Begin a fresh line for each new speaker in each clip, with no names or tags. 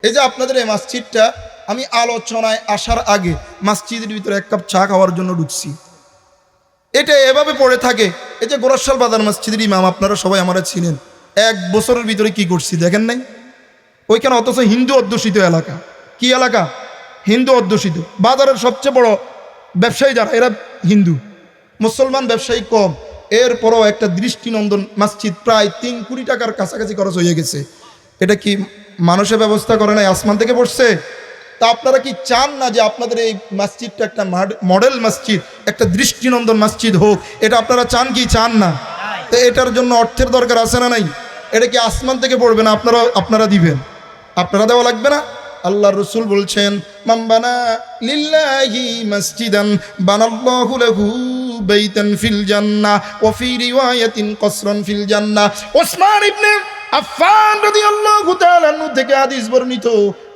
এই যে আপনাদের এই মসজিদটা, আমি আলোচনায় আসার আগে মসজিদের ভিতরে এক কাপ চা খাওয়ার জন্য ঢুকছি। এটা এভাবে পড়ে থাকে। এই যে গোরস্থাল বাজার মসজিদের ইমাম, আপনারা সবাই আমরা ছিলেন। 1 বছরের ভিতরে কি করছি দেখেন নাই? ওইখানে অথচ হিন্দু অধ্যুষিত এলাকা। কি এলাকা? হিন্দু অধ্যুষিত। বাজারের সবচেয়ে বড় ব্যবসায়ী যারা, এরা হিন্দু, মুসলমান ব্যবসায়ী কম। এরপরও একটা দৃষ্টিনন্দন মসজিদ, প্রায় 3 কোটি টাকার কাছাকাছি খরচ হয়ে গেছে। এটা কি মানুষের ব্যবস্থা করে নাই, আসমান থেকে পড়ছে? তা আপনারা কি চান না যে আপনাদের এই মসজিদটা একটা মডেল মসজিদ, একটা দৃষ্টিনন্দন মসজিদ হোক? এটা আপনারা চান কি চান না? তো এটার জন্য অর্থের দরকার আছে না নাই? এটা কি আসমান থেকে পড়বে না? আপনারা দিবেন? আপনারা দেওয়া লাগবে না? আল্লাহর রাসূল বলছেন, মান বানা লিল্লাহি মসজিদান বানাল্লাহু লাহু বাইতান ফিল জান্নাহ ওয়া ফি রিওয়ায়াতিন কসরান ফিল জান্নাহ। ওসমান ইবনে আফফান রাদিয়াল্লাহু তাআলা আনহু থেকে হাদিস বর্ণিত,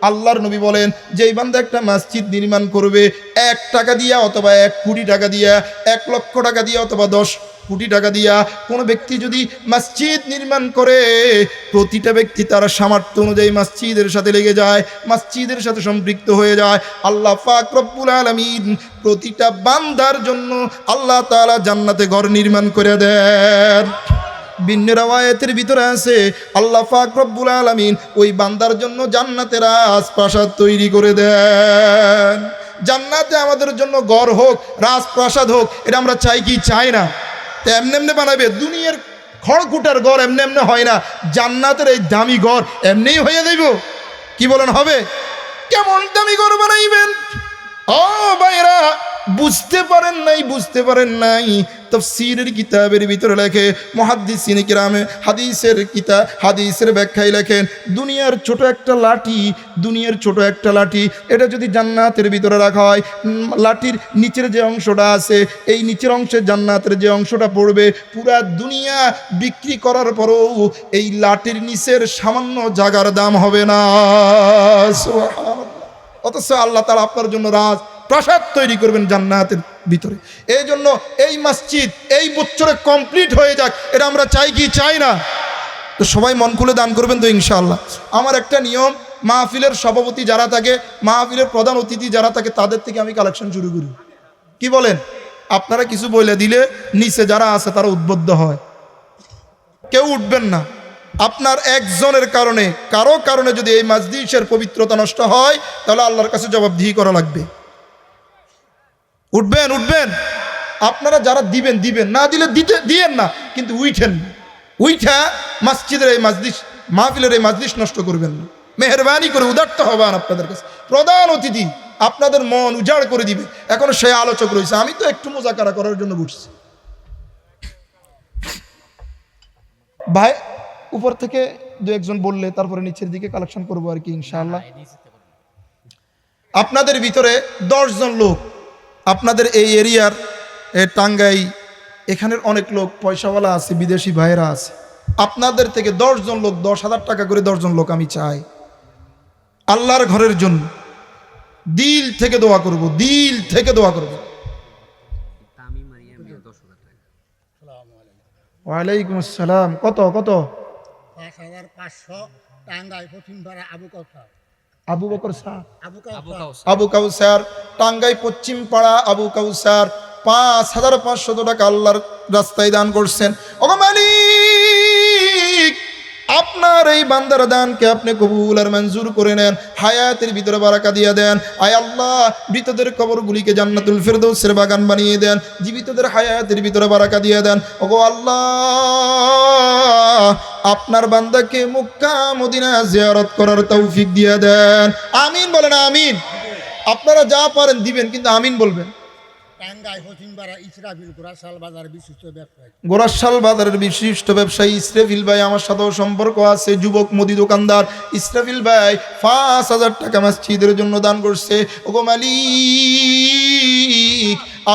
আল্লাহর নবী বলেন, যেই বান্দা একটা মসজিদ নির্মাণ করবে 1 টাকা দিয়া অথবা 1 কোটি টাকা দিয়া, 1 লক্ষ টাকা দিয়া অথবা 10 কোটি টাকা দিয়া কোনো ব্যক্তি যদি মসজিদ নির্মাণ করে, প্রতিটা ব্যক্তি তার সামর্থ্য অনুযায়ী মসজিদের সাথে লেগে যায়, মসজিদের সাথে সম্পৃক্ত হয়ে যায়, আল্লাহ পাক রব্বুল আলামিন প্রতিটা বান্দার জন্য আল্লাহ তাআলা জান্নাতে ঘর নির্মাণ করে দেন। ভিন্ন রাওয়ায়াতের ভিতরে আছে, আল্লাহ পাক রব্বুল আলামিন ওই বান্দার জন্য জান্নাতের রাজপ্রাসাদ তৈরি করে দেন। জান্নাতে আমাদের জন্য ঘর হোক, রাজপ্রাসাদ হোক, এটা আমরা চাই কি চাই না? তো এমনি এমনি বানাবে? দুনিয়ার খড়কুটার ঘর এমনি এমনি হয় না। জান্নাতের এই দামি ঘর এমনিই হয়ে দেব? কি বলেন, হবে? কেমন দামি ঘর বানাইবেন? ও ভাইরা, বুঝতে পারেন নাই। তাফসীরের কিতাবের ভিতরে লেখে, মুহাদ্দিসিন কিরামে হাদিসের ব্যাখ্যায় লেখেন, দুনিয়ার ছোট একটা লাঠি, এটা যদি জান্নাতের ভিতরে রাখা হয়, লাঠির নিচের যে অংশটা আছে, এই নিচের অংশে জান্নাতের যে অংশটা পড়বে, পুরা দুনিয়া বিক্রি করার পরেও এই লাঠির নিচের সামান্য জায়গার দাম হবে না। সুবহানাল্লাহ। অথচ আল্লাহ তাআলা আপনার জন্য প্রাসাদ তৈরি করবেন জান্নাতের ভিতরে। এই জন্য এই মসজিদ এই বছরে কমপ্লিট হয়ে যাক, এটা আমরা চাই কি চাই না? তো সবাই মন খুলে দান করবেন তো ইনশাআল্লাহ। আমার একটা নিয়ম, মাহফিলের সভাপতি যারা থাকে, মাহফিলের প্রধান অতিথি যারা থাকে, তাদের থেকে আমি কালেকশন শুরু করি। কি বলেন? আপনারা কিছু বলে দিলে নিচে যারা আছে তারা উদ্বুদ্ধ হয়। কেউ উঠবেন না। আপনার একজনের কারণে, কারো কারণে যদি এই মজলিসের পবিত্রতা নষ্ট হয়, তাহলে আল্লাহর কাছে জবাবদিহি করা লাগবে। উঠবেন। আপনারা যারা দিবেন, না দিলে দিয়েন না, কিন্তু উইঠা মসজিদের এই মজলিস, মাহফিলের এই মজলিস নষ্ট করবেন না। মেহরবানি করে উদারত হবেন আপনাদের কাছে। প্রধান অতিথি আপনাদের মন উজাড় করে দিবে। এখন সে আলোচক রয়েছে, আমি তো একটু মুজাকারা করার জন্য বসছি। ভাই উপর থেকে 2-1 বললে তারপরে নিচের দিকে কালেকশন করবো আর কি ইনশাআল্লাহ। আপনাদের ভিতরে 10 জন লোক, আপনাদের এই এরিয়ার টাঙ্গাই, এখানের অনেক লোক পয়সাওয়ালা আছে, বিদেশি ভাইয়েরা আছে। আপনাদের থেকে 10 জন লোক 10,000 টাকা করে 10 জন লোক আমি চাই আল্লাহর ঘরের জন্য। দিল থেকে দোয়া করব। ওয়ালাইকুম আসসালাম। কত
5,500 টাঙ্গাই পশ্চিমপাড়া
আবু কাউসার, টাঙ্গাই পশ্চিম পাড়া আবু কাউসার 5,500 টাকা আল্লাহর রাস্তায় দান করছেন। ওগো মালিক, আপনার এই বান্দার দানকে আপনি কবুল আর মঞ্জুর করে নেন, হায়াতের ভিতরে বারাকা দিয়ে দেন। আয় আল্লাহ, মৃতদের কবরগুলিকে জান্নাতুল ফেরদৌসের বাগান বানিয়ে দেন, জীবিতদের হায়াতের ভিতরে বারাকা দিয়ে দেন। ওগো আল্লাহ, আপনার বান্দাকে মক্কা মদিনা জিয়ারত করার তৌফিক দিয়ে দেন। আমিন বলেন, আমিন। আপনারা যা পারেন দিবেন, কিন্তু আমিন বলবেন। গোরাশাল বাজারের বিশিষ্ট ব্যবসায়ী ইসরাফিল ভাই আমার সাথেও সম্পর্ক আছে, যুবক মুদি দোকানদার। ইসরাফিল ভাই 5,000 টাকা মসজিদের জন্য দান করছে। ওগো মালিক,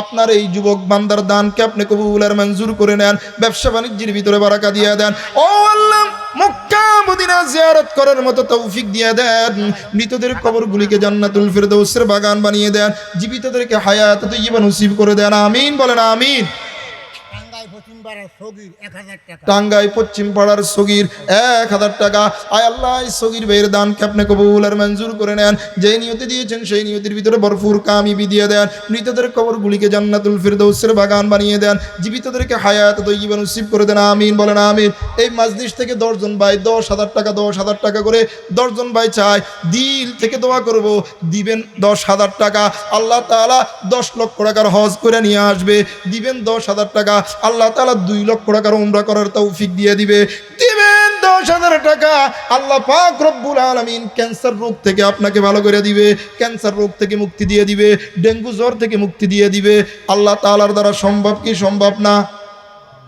আপনার এই যুবক বান্দার দানকে আপনি কবুল আর মঞ্জুর করে নেন, ব্যবসা বাণিজ্যের ভিতরে বারাকা দিয়ে দেন। ও আল্লাহ, মক্কা মদিনা জিয়ারত করার মতো তৌফিক দিয়ে দেন, মৃতদের কবরগুলিকে জান্নাতুল ফেরদৌসের বাগান বানিয়ে দেন, জীবিতদেরকে হায়াত তাইয়্যিবা নসিব করে দেন। আমিন বলেন, আমিন।
পশ্চিম পাড়ার সগির 1000 টাকা।
টাঙ্গাই পশ্চিম পাড়ার সগির 1000 টাকা। আয় আল্লাহ, এই সগির ভাইয়ের দানকে আপনি কবুল আর মঞ্জুর করে নেন। যেই নিয়তে দিয়েছেন সেই নিয়তির ভিতরে ভরপুর কামিয়াবি দিয়ে দেন। মৃতদের কবরগুলিকে জান্নাতুল ফিরদৌসের বাগান বানিয়ে দেন। জীবিতদেরকে হায়াত তৈয়্যিবা নসিব করে দেন। আমিন বলেন আমিন। এই মাজলিস থেকে 10 জন ভাই 10,000 টাকা 10,000 টাকা করে 10 জন ভাই চায়, দিল থেকে দোয়া করব, দিবেন 10,000 টাকা। আল্লাহ তাআলা 10 লক্ষ টাকার হজ করে নিয়ে আসবে। দিবেন 10,000 টাকা, আল্লাহ তাআলা 2 লক্ষ টাকার উমরা করার তৌফিক দিয়ে দিবে। দিবেন 10,000 টাকা, আল্লাহ পাক রব্বুল আলামিন ক্যান্সার রোগ থেকে আপনাকে ভালো করে দিবে, ক্যান্সার রোগ থেকে মুক্তি দিয়ে দিবে, ডেঙ্গু জ্বর থেকে মুক্তি দিয়ে দিবে। আল্লাহ তাআলার দ্বারা সম্ভব কি সম্ভব না?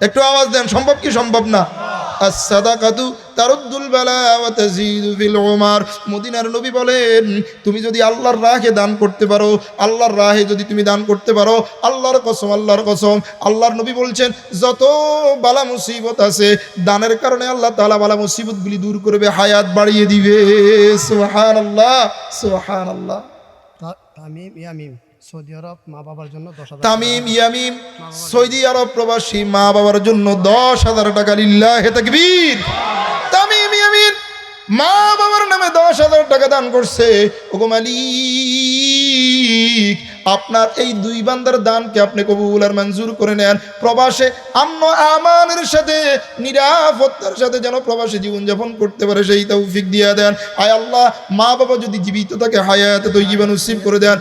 একটু আওয়াজ দেন, সম্ভব কি সম্ভব না? as-sadaqatu তারুদ্দুল বালা ওয়া তাজিদু ফিল উমার। মদিনার নবী বলেন, তুমি যদি আল্লাহর রাহে দান করতে পারো, আল্লাহর রাহে যদি তুমি দান করতে পারো, আল্লাহর কসম, আল্লাহর কসম, আল্লাহর নবী বলছেন যত বালা মুসিবত আছে দানের কারণে আল্লাহ তাআলা বালা মুসিবতগুলি দূর করবে, হায়াত বাড়িয়ে দিবে। সুবহানাল্লাহ, সুবহানাল্লাহ।
তামিম ইয়ামিম সৌদি আরব মা বাবার জন্য 10,000
তামিম ইয়ামিম সৌদি আরব প্রবাসী মা বাবার জন্য 10,000 টাকা। লিল্লাহি তাকবীর। তামিম ইয়ামিন মা বাবার নামে 10,000 টাকা দান করছে। ওগো মালিক, আপনার এই 2 বান্দার দানকে আপনি কবুল আর মঞ্জুর করে নেন। প্রবাসে আমন আমানের সাথে নিরাপত্তার সাথে যেন প্রবাসে জীবনযাপন করতে পারে সেই তৌফিক দিয়ে দেন। আয় আল্লাহ, মা বাবা যদি জীবিত থাকে হায়াত তৈয়্যিবা নসিব করে দেন।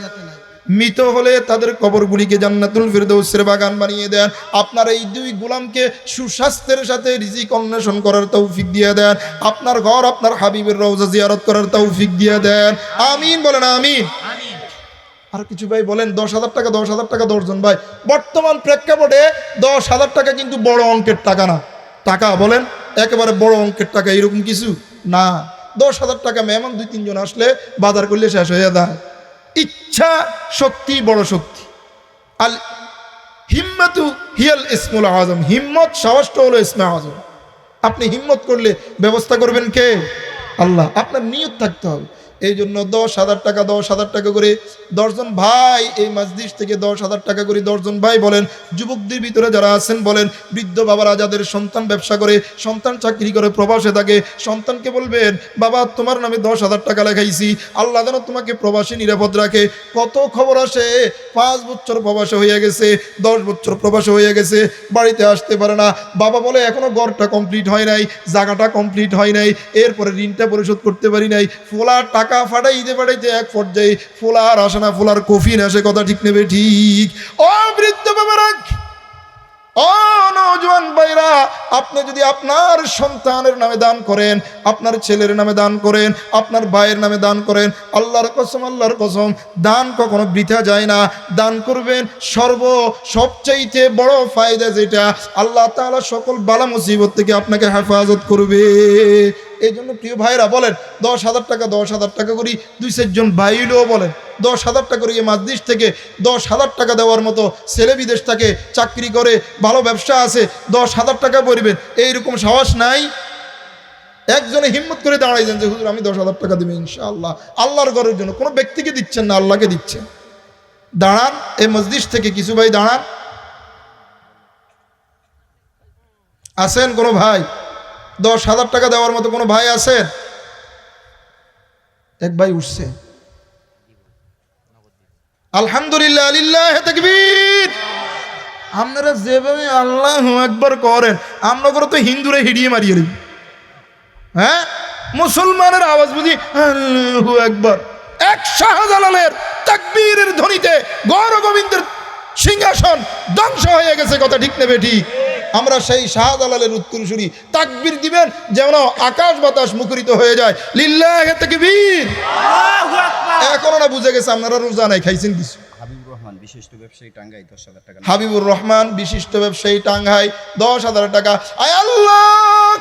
মৃত হলে তাদের কবরগুলিকে জান্নাতুল ফিরদৌসের বাগান বানিয়ে দেন। আপনার এই 2 গোলামকে সুস্বাস্থ্যের সাথে রিজিক অন্বেষণ করার তৌফিক দিয়ে দেন। আপনার ঘর আপনার হাবিবের রওজা জিয়ারত করার তৌফিক দিয়ে দেন। আমিন বলেন আমিন। আর কিছু ভাই বলেন 10,000 টাকা 10,000 টাকা 10 জন ভাই। বর্তমান প্রেক্ষাপটে 10,000 টাকা কিন্তু বড় অঙ্কের টাকা না। টাকা বলেন একেবারে বড় অঙ্কের টাকা এরকম কিছু না। 10,000 টাকা মেহমান 2-3 জন আসলে বাজার করলে শেষ হয়ে যায়। ইচ্ছা শক্তি বড় শক্তি। আল হিম্মাতু হিয়াল ইসমুল আযম। হিম্মত, সাহসটা হলো ইসমে আযম। আপনি হিম্মত করলে ব্যবস্থা করবেন কে? আল্লাহ। আপনার নিয়ত থাকতে হবে। এই জন্য 10,000 টাকা 10,000 টাকা করে 10 জন ভাই এই মাজলিস থেকে 10,000 টাকা করে 10 জন ভাই বলেন, যুবকদের ভিতরে যারা আছেন বলেন, বৃদ্ধ বাবারা যাদের সন্তান ব্যবসা করে, সন্তান চাকরি করে, প্রবাসে থাকে, সন্তানকে বলবেন বাবা তোমার নামে 10,000 টাকা লেখাইছি, আল্লাহ যেন তোমাকে প্রবাসী নিরাপদ রাখে। কত খবর আসে 5 বছর প্রবাসে হয়ে গেছে, 10 বছর প্রবাসে হয়ে গেছে, বাড়িতে আসতে পারে না। বাবা বলে এখনো ঘরটা কমপ্লিট হয় নাই, জায়গাটা কমপ্লিট হয় নাই, এরপরে ঋণটা পরিশোধ করতে পারি নাই। ফোলার টাকা ফাটাইতে ফাটাইতে এক পর্যায়ে ফোলার আসে না, ফোলার কফিন আসে। কথা ঠিক নেবে ঠিক? ও বৃদ্ধ বাবারা, ও নওজোয়ান ভাইরা, আপনি যদি আপনার সন্তানের নামে দান করেন, আপনার ছেলের নামে দান করেন, আপনার ভাইয়ের নামে দান করেন, আল্লাহর কসম, আল্লাহর কসম, দান কখনো বৃথা যায় না। দান করবেন সবচাইতে বড় ফায়দা যেটা, আল্লাহ তাআলা সকল বালা মুসিবত থেকে আপনাকে হেফাজত করবে। এই জন্য প্রিয় ভাইরা বলেন 10,000 টাকা 10,000 টাকা করি 2-4 জন ভাই হলেও বলেন 10,000 টাকা করে এই মাজলিস থেকে 10,000 টাকা দেওয়ার মতো ছেলে বিদেশ থেকে চাকরি করে ভালো ব্যবসা আছে, 10,000 টাকা পরিবেন এইরকম সাহস নাই? একজনে হিম্মত করে দাঁড়াই যান যে হুজুর আমি 10,000 টাকা দেবেন ইনশাআল্লাহ। আল্লাহর ঘরের জন্য, কোনো ব্যক্তিকে দিচ্ছেন না, আল্লাহকে দিচ্ছেন। দাঁড়ান এই মসজিদ থেকে কিছু ভাই দাঁড়ান। আছেন কোনো ভাই 10,000 টাকা দেওয়ার মতো কোনো ভাই আছেন? এক ভাই উঠছে। আলহামদুলিল্লাহ, লিল্লাহি তাকবীর। আপনারা যেভাবে আল্লাহু আকবার করেন, আমরা করে তো হিন্দুরা হিড়িয়ে মারিয়ে দিই। হ্যাঁ, মুসলমানের আওয়াজ বুঝি আল্লাহু আকবার। এক শাহজালালের তাকবীরের ধ্বনিতে গৌর গোবিন্দের সিংহাসন ধ্বংস হয়ে গেছে। কথা ঠিক নেবে ঠিক? আমরা সেই শাহজালালের উত্তরসূরি তাকবীর দিবেন যেন আকাশ বাতাস মুখরিত হয়ে যায়। লিল্লাহি তাকবীর। আল্লাহু আকবার। এখনো না বুঝে গেছে আপনারা রোজা নাই, খাইছেন কিছু?
হাবিবুর রহমান বিশিষ্ট ব্যবসায়ী টাঙ্গাই 10,000 টাকা।
হাবিবুর রহমান বিশিষ্ট ব্যবসায়ী টাঙ্গাই 10,000 টাকা। আয় আল্লাহ,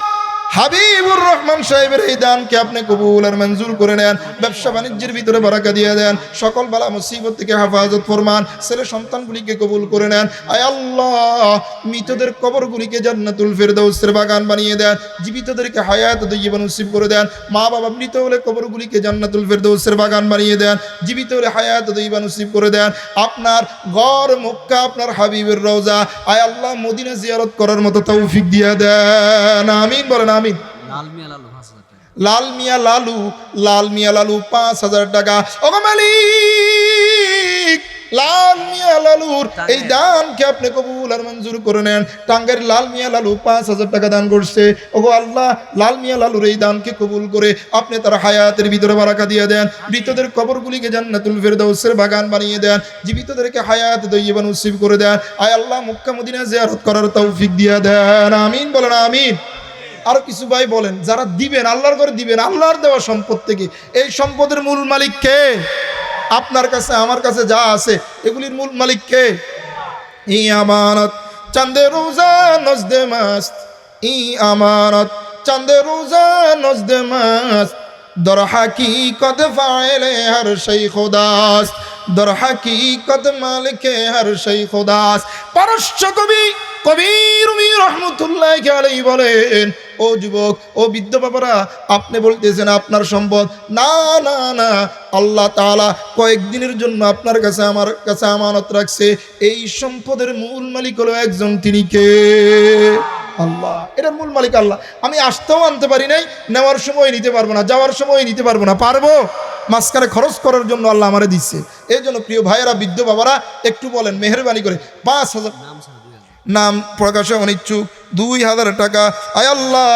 হাবিবুর রহমান সাহেবের এই দানকে আপনি কবুল আর মঞ্জুর করে নেন, ব্যবসা বাণিজ্যের ভিতরে বারাকা দিয়ে দেন, সকল বালা মুসিবত থেকে হেফাজত ফরমান, ছেলে সন্তানগুলিকে কবুল করে নেন। আয় আল্লাহ, মৃতদের কবরগুলিকে জান্নাতুল ফেরদাউসের বাগান বানিয়ে দেন, জীবিতদেরকে হায়াত তৈয়্যিবা নসিব করে দেন। মা বাবা মৃত হলে কবরগুলিকে জান্নাতুল ফেরদাউসের বাগান বানিয়ে দেন, জীবিত হলে হায়াত তৈয়্যিবা নসিব করে দেন। আপনার ঘর মক্কা, আপনার হাবিবের রওজা, আয় আল্লাহ মদিনা জিয়ারত করার মতো তৌফিক দিয়ে দেন। আমিন বলেন আমিন। লাল মিয়া লালু 5,000 টাকা। ওগো মালিক, লাল মিয়া লালুর এই দানকে আপনি কবুল আর মঞ্জুর করে নেন। টাঙ্গাইয়ের লাল মিয়া লালু 5,000 টাকা দান করছে। ওগো আল্লাহ, লাল মিয়া লালুর এই দানকে কবুল করে আপনি তার হায়াতের ভিতরে বারাকা দিয়ে দেন, মৃতদের কবরগুলিকে জান্নাতুল ফেরদাউসের বাগান বানিয়ে দেন, জীবিতদেরকে হায়াত তৈয়্যিবা নসিব করে দেন। আয় আল্লাহ, মক্কা মদিনা জিয়ারত করার তৌফিক দিয়ে দেন। আমিন বলেন আমিন। আরো কিছু ভাই বলেন, যারা দিবেন আল্লাহর করে দিবেন, আল্লাহর দেওয়া সম্পদ থেকে। এই সম্পদের মূল মালিক কে? আপনার কাছে আমার কাছে যা আছে এগুলির মূল মালিক কে? ই আমানত চাঁদে রোজা নজদে মাস্ত, ই আমানত চাঁদে রোজা নজদে মাস্ত, দর হাকিকত ফাইলে হর সেই খোদাস, দর হাকিকত মালিকে হর সেই খোদাস। পারস্য কবি রুমি রহমতুল্লাহ আলাইহি বলেন, ও যুবক, ও বৃদ্ধ বাবারা, আপনি বলতেছেন আপনার সম্পদ। না না না, আল্লাহ তাআলা কয়েকদিনের জন্য আপনার কাছে আমার কাছে আমানত রাখছে। এই সম্পদের মূল মালিক হলো একজন, তিনি কে? আল্লাহ। এটার মূল মালিক আল্লাহ। আমি আসতেও আনতে পারি নাই, নেওয়ার সময় নিতে পারবো না, যাওয়ার সময় নিতে পারবো না, পারবো মাঝখানে খরচ করার জন্য আল্লাহ আমারে দিচ্ছে। এই জন্য প্রিয় ভাইয়েরা, বৃদ্ধ বাবারা, একটু বলেন মেহেরবানি করে 5,000 নাম প্রকাশে অনিচ্ছুক 2,000 টাকা। আয় আল্লাহ,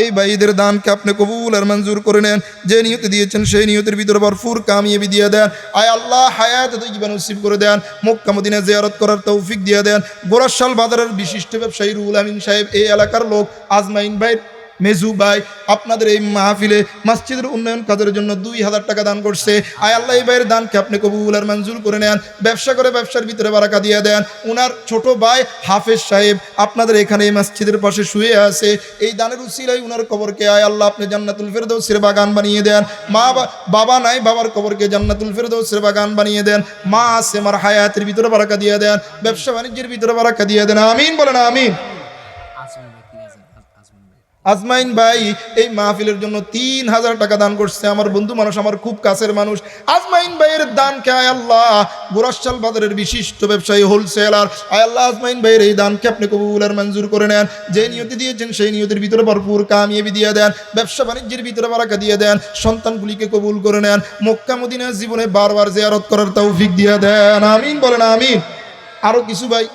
এই ভাইদের দানকে আপনি কবুল আর মঞ্জুর করে নেন। যে নিয়তে দিয়েছেন সেই নিয়তের ভিতরে ভরপুর কামিয়াবি দিয়ে দেন। আয় আল্লাহ, হায়াত তৈয়্যিবা নসিব করে দেন, মক্কা মদিনা জিয়ারত করার তৌফিক দিয়ে দেন। গোরাশাল বাজারের বিশিষ্ট ব্যবসায়ী রুহুল আমিন সাহেব, এই এলাকার লোক, আজমাইন ভাই, মেজু ভাই, আপনাদের এই মাহফিলে মসজিদের উন্নয়ন কাজের জন্য 2,000 টাকা দান করছে। আয় আল্লাহ, এই ভাইয়ের দানকে আপনি কবুল আর মঞ্জুর করে নেন, ব্যবসা করে ব্যবসার ভিতরে বারাকা দিয়ে দেন। উনার ছোট ভাই হাফেজ সাহেব আপনাদের এখানে এই মসজিদের পাশে শুয়ে আছে, এই দানের উসিলায় উনার কবরকে আয় আল্লাহ আপনি জান্নাতুল ফেরদাউসের বাগান বানিয়ে দেন। বাবা নাই, বাবার কবরকে জান্নাতুল ফেরদাউসের বাগান বানিয়ে দেন। মা আছে, আমার হায়াতের ভিতরে বারাকা দিয়ে দেন, ব্যবসা বাণিজ্যের ভিতরে বারাকা দিয়ে দেন। আমিন বলেন আমিন। আজমাইন ভাই এই মাহফিলের জন্য 3,000 টাকা দান করছে। আমার বন্ধু মানুষ, আমার খুব কাছের মানুষ। আজমাইন ভাইয়ের দানকে আয় আল্লাহ, গোরাশাল বাজারের বিশিষ্ট ব্যবসায়ী হোলসেলার, আয় আল্লাহ আজমাইন ভাইয়ের এই দানকে আপনি কবুল আর মঞ্জুর করে নেন। যে নিয়তি দিয়েছেন সেই নিয়তের ভিতরে ভরপুর কামিয়াবি দিয়ে দেন, ব্যবসা বাণিজ্যের ভিতরে বারাকা দিয়ে দেন, সন্তানগুলিকে কবুল করে নেন, মক্কা মদিনা জীবনে বারবার জিয়ারত করার তৌফিক দিয়ে দেন। আমিন বলেন আমিন। আরো কিছু ভাই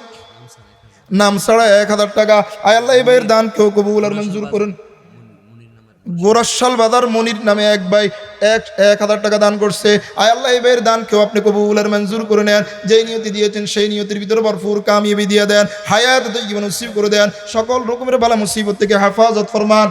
নাম ছাড়া 1,000 টাকা। আয় আল্লাহ, এই ভাইয়ের দান কেউ কবুল আর মঞ্জুর করেন। গোরাশাল বাজার মনির নামে এক ভাই 1,000 টাকা দান করছে। আয় আল্লাহ, এই ভাইয়ের দান কেউ আপনি কবুল আর মঞ্জুর করে নেন। যেই নিয়তি দিয়েছেন সেই নিয়তির ভিতরে ভরপুর কামিয়াবি দিয়ে দেন, হায়াত তৈয়্যিবা নসিব করে দেন, সকল রকমের বালা মুসিবত থেকে হেফাজত ফরমান।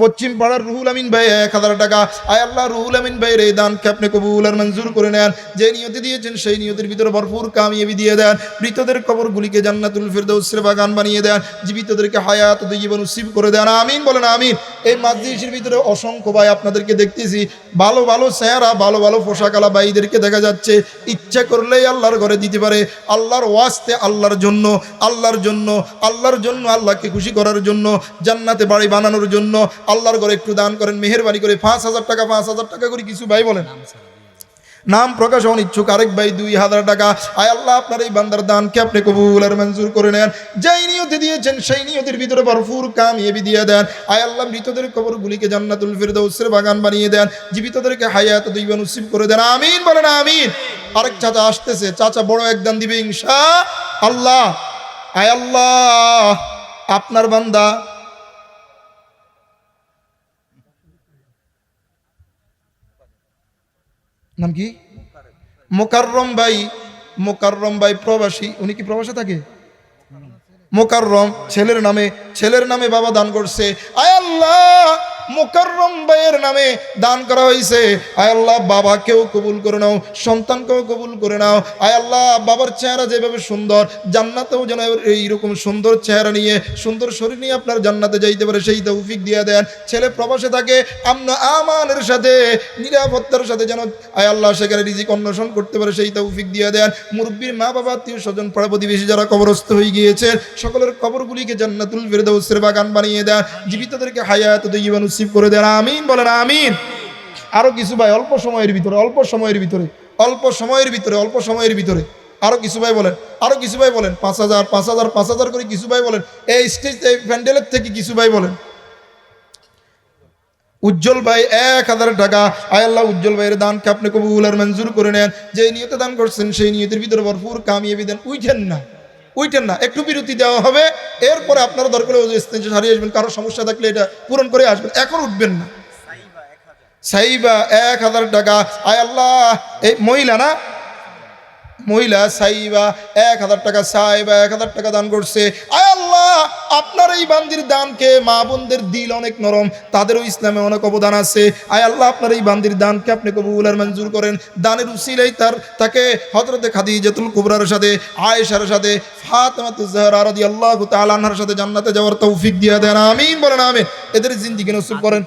পশ্চিম পাড়ার রুহুল আমিন ভাই 1,000 টাকা। আয় আল্লাহ, রুহুল আমিন ভাইয়ের এই দানকে আপনি কবুল আর মঞ্জুর করে নেন। যে নিয়তি দিয়েছেন সেই নিয়তের ভিতরে ভরপুর কামিয়াবি দিয়ে দেন, মৃতদের কবরগুলিকে জান্নাতুল ফেরদাউসের বাগান বানিয়ে দেন, জীবিতদেরকে হায়াত তৈয়্যিবা নসিব করে দেন। আমিন বলেন আমিন। এই মাজলিসের ভিতরে অসংখ্য ভাই আপনাদেরকে দেখতেছি, ভালো ভালো চেহারা, ভালো ভালো পোশাকালা ভাইদেরকে দেখা যাচ্ছে। ইচ্ছা করলেই আল্লাহর ঘরে দিতে পারে, আল্লাহর ওয়াস্তে, আল্লাহর জন্য, আল্লাহর জন্য, আল্লাহর জন্য, আল্লাহকে খুশি করার জন্য, জান্নাতে বাড়ি বানানোর জন্য আল্লাহর ঘরে একটু দান করেন মেহেরবানি করে। 5,000 টাকা, 5,000 টাকা করে কিছু ভাই বলেন। নাম প্রকাশ অনিচ্ছুক আরেক ভাই 2,000 টাকা। আয় আল্লাহ, আপনার এই বান্দার দানকে আপনি কবুল আর মঞ্জুর করে নেন। যেই নিয়তি দিয়েছেন সেই নিয়তির ভিতরে ভরপুর কামিয়াবি দিয়ে দেন। আয় আল্লাহ, মৃতদের কবরগুলিকে জান্নাতুল ফেরদাউসের বাগান বানিয়ে দেন, জীবিতদেরকে হায়াত তৈয়্যিবা নসিব করে দেন। আমিন বলেন আমিন। আরেক চাচা আসতেছে, চাচা বড় এক দান দিবে ইনশাআল্লাহ। আয় আল্লাহ, আপনার বান্দা নাম কি? মোকাররম ভাই। মোকাররম ভাই প্রবাসী, উনি কি প্রবাসে থাকে? মোকাররম ছেলের নামে বাবা দান করছে। আয় আল্লাহ, মুকাররম ভাইয়ের নামে দান করা হয়েছে। আয় আল্লাহ বাবাকেও কবুল করে নাও, সন্তানকেও কবুল করে নাও। আয় আল্লাহ বাবার চেহারা যেভাবে সুন্দর, জান্নাতেও যেন এইরকম সুন্দর চেহারা নিয়ে, সুন্দর শরীর নিয়ে আপনার জান্নাতে যাইতে পারে সেই তৌফিক দিয়ে দেন। ছেলে প্রবাসে থাকে, আমন আমানের সাথে নিরাপত্তার সাথে যেন আয় আল্লাহ সেখানে রিজিক অন্বেষণ করতে পারে সেই তৌফিক দিয়ে দেন। মুরব্বীর মা বাবা আত্মীয় স্বজন পাড়া প্রতিবেশী যারা কবরস্থ হয়ে গিয়েছে সকলের কবরগুলিকে জান্নাতুল ফেরদাউসের বাগান বানিয়ে দেন, জীবিতদেরকে হায়াত তৈয়্যিবা নসিব করে দেন। আমিন বলেন আমিন। আরো কিছু ভাই অল্প সময়ের ভিতরে আরো কিছু ভাই বলেন, আরো কিছু ভাই বলেন 5,000 5,000 5,000 করে কিছু ভাই বলেন। এই স্টেজ এই প্যান্ডেলের থেকে কিছু ভাই বলেন। উজ্জ্বল ভাই 1,000 টাকা। আয় আল্লাহ উজ্জ্বল ভাইয়ের দানকে আপনি কবুল আর মঞ্জুর করে নেন। যে নিয়তে দান করছেন সেই নিয়তের ভিতরে ভরপুর কামিয়াবি দেন। উঠেন না, একটু বিরতি দেওয়া হবে, এরপরে আপনারা দরকার স্টেজে হারিয়ে আসবেন। কারো সমস্যা থাকলে এটা পূরণ করে আসবেন, এখন উঠবেন না। সাইবা 1,000 টাকা। আয় আল্লাহ এই মহিলা সাইবা 1,000 টাকা, সাইবা 1,000 টাকা দান করছে। আয় আল্লাহ আপনার এই বান্দির দানকে, মা বোনদের দিল অনেক নরম, তাদেরও ইসলামে অনেক অবদান আছে। আয় আল্লাহ আপনার এই বান্দির দানকে আপনি কবুল আর মঞ্জুর করেন। দানের উসিলাই তাকে হযরতে খাদিজাতুল কুবরার সাথে, আয়েশার সাথে, ফাতেমাতুজ জাহরা রাদিয়াল্লাহু তাআলা আনহার সাথে জান্নাতে যাওয়ার তৌফিক দিয়ে দেন। আমিন বলেন আমিন। এদের জিন্দেগি নসিব করেন।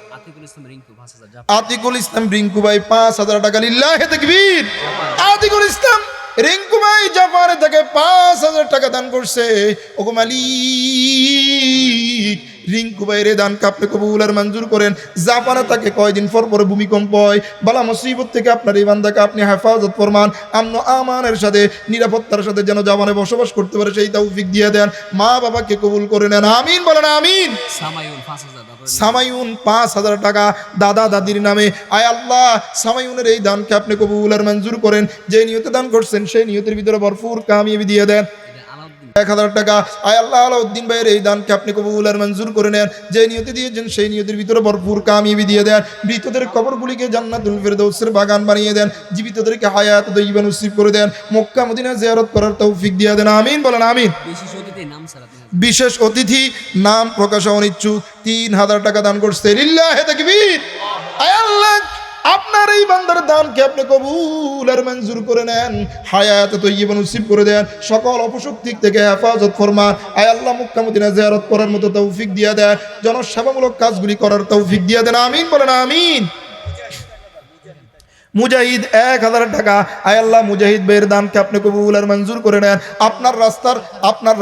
আতিকুল ইসলাম রিঙ্কু ভাই 5,000 টাকা। লিল্লাহি তাকবীর। আতিকুল ইসলাম রিঙ্কু ভাই জাপানে থেকে 5,000 টাকা দান করছে। ওগো মালিক রিঙ্কু ভাইয়ের দানকে আপনি কবুল আর মঞ্জুর করেন। জাপানে তাকে কয়দিন পর ভূমিকম্প হয়, বালা মুসিবত থেকে আপনার এই বান্দাকে আপনি হেফাজত ফরমান, আমন আমানের সাথে নিরাপত্তার সাথে যেন জাপানে বসবাস করতে পারে সেই তৌফিক দিয়ে দেন। মা বাবাকে কবুল করে নেন। আমিন বলেন আমিন। সামায়ুন 5,000 টাকা দাদা দাদির নামে। আয় আল্লাহ সামায়ুনের এই দানকে আপনি কবুল আর মঞ্জুর করেন। যে নিয়তে দান করছেন সেই নিয়তের ভিতরে ভরপুর কামিয়াবি দিয়ে দেন। 1,000 টাকা। আয় আল্লাহ আলাউদ্দিন ভাইয়ের এই দানকে আপনি কবুল আর মঞ্জুর করে নেন। যে নিয়তে দিয়েছেন সেই নিয়তের ভিতরে ভরপুর কামিয়াবি দিয়ে দেন। মৃতদের কবরগুলিকে জান্নাতুল ফেরদাউসের বাগান বানিয়ে দেন, জীবিতদেরকে হায়াত তৈয়্যিবা নসিব করে দেন, মক্কা মদিনা জিয়ারত করার তৌফিক দিয়ে দেন। আমিন বলেন আমিন। বিশেষ অতিথি নাম প্রকাশ অনিচ্ছুক 3,000 টাকা দান করছে। লিল্লাহি তাকবীর। আয় আল্লাহ আপনার এই বান্দার দানকে আপনি কবুল আর মঞ্জুর করে নেন, হায়াত তৈয়্যিবা নসিব করে দেন, সকল অপশক্তি থেকে হেফাজত ফরমান। আয় আল্লাহ মক্কা মদিনা জিয়ারত করার মতো তৌফিক দিয়ে দেন, জনসেবামূলক কাজগুলি করার তৌফিক দিয়ে দেন। আমিন বলেন আমিন। মুজাহিদ 1,000 টাকা। আয় আল্লাহ মুজাহিদ ভাইয়ের দানকে আপনি কবুল আর মঞ্জুর করে নেন। আপনার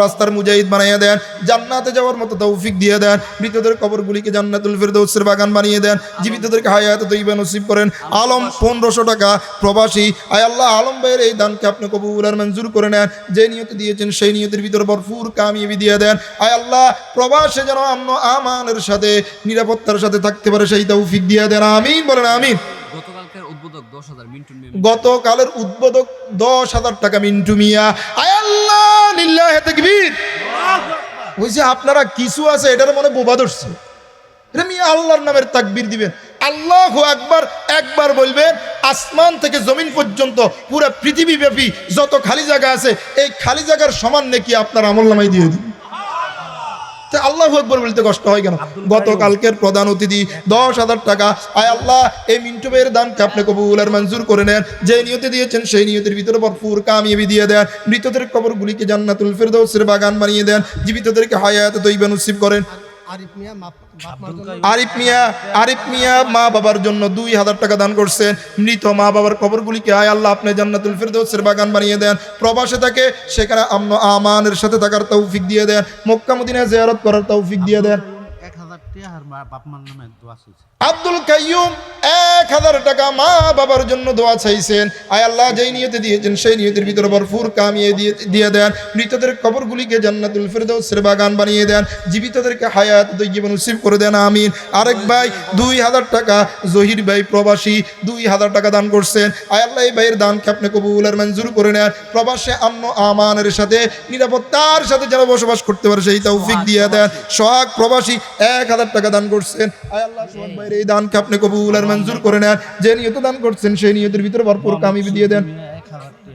রাস্তার মুজাহিদ বানিয়ে দেন, জান্নাতে যাওয়ার মতো তৌফিক দিয়ে দেন, মৃতদের কবরগুলিকে জান্নাতুল ফেরদাউসের বাগান বানিয়ে দেন, জীবিতদেরকে হায়াত তৈয়্যিবা নসিব করেন। আলম 1,500 টাকা প্রবাসী। আয় আল্লাহ আলম ভাইয়ের এই দানকে আপনি কবুল আর মঞ্জুর করে নেন। যে নিয়তে দিয়েছেন সেই নিয়তের ভিতরে ভরপুর কামিয়াবি দিয়ে দেন। আয় আল্লাহ প্রবাসে যেন আমন আমানের সাথে নিরাপত্তার সাথে থাকতে পারে সেই তৌফিক দিয়ে দেন। আমিন বলেন আমিন। গতকালের উদ্বোধক 10,000 টাকা মিন্টু মিয়া। আয় আল্লাহ লিল্লাহি তাকবীর। ওই যে আপনারা কিছু আছে এটার মনে বোবা ধরছে, এটা মিয়া আল্লাহর নামের তাকবীর দিবেন। আল্লাহু আকবার একবার বলবেন, আসমান থেকে জমিন পর্যন্ত পুরো পৃথিবী ব্যাপী যত খালি জায়গা আছে এই খালি জায়গার সমান নেকি আপনার আমলনামায় দিয়ে দিন। আল্লাহু আকবার বলতে কষ্ট হয় কেন? গতকালকের প্রধান অতিথি 10,000 টাকা। আয় আল্লাহ এই মিন্টু ভাইয়ের দানকে আপনি কবুল আর মঞ্জুর করে নেন। যে নিয়তে দিয়েছেন সেই নিয়তের ভিতরে ভরপুর কামিয়াবি দিয়ে দেন, মৃতদের কবরগুলিকে জান্নাতুল ফেরদাউসের বাগান বানিয়ে দেন, জীবিতদেরকে হায়াত তৈয়্যিবা নসিব করেন। আরিফ মিয়া মা বাবার জন্য 2,000 টাকা দান করছেন। মৃত মা বাবার কবরগুলিকে আয় আল্লাহ আপনি জান্নাতুল ফেরদাউসের বাগান বানিয়ে দেন, প্রবাসে থাকে সেখানে আমন আমানের সাথে থাকার তৌফিক দিয়ে দেন, মক্কা মদিনা জিয়ারত করার তৌফিক দিয়ে দেন। আব্দুল কাইয়ুম 1,000 টাকা মা বাবার জন্য দোয়া চাইছেন। আয় আল্লাহ যেই নিয়তে দিয়েছেন সেই নিয়তের ভিতরে ভরপুর কামিয়ে দিয়ে দেন, মৃতদের কবরগুলিকে জান্নাতুল ফেরদাউসের বাগান বানিয়ে দেন, জীবিতদেরকে হায়াত তৈয়্যিবা নসিব করে দেন। আমিন। আরেক ভাই 2,000 টাকা, জহির ভাই প্রবাসী 2,000 টাকা দান করছেন। আয় আল্লাহ এই ভাইয়ের দানকে আপনি কবুল আর মঞ্জুর করে নেন, প্রবাসে আমন আমানের সাথে নিরাপত্তার সাথে যারা বসবাস করতে পারে সেই তৌফিক দিয়ে দেন। সোহাগ প্রবাসী 1,000 টাকা দান করছেন। আয় আল্লাহ সোহাগ ভাইয়ের এই দানকে আপনি কবুল আর মঞ্জুর করে নেন। যে নিয়তে দান করছেন সেই নিয়তের ভিতরে ভরপুর কামিয়াবি দিয়ে দেন।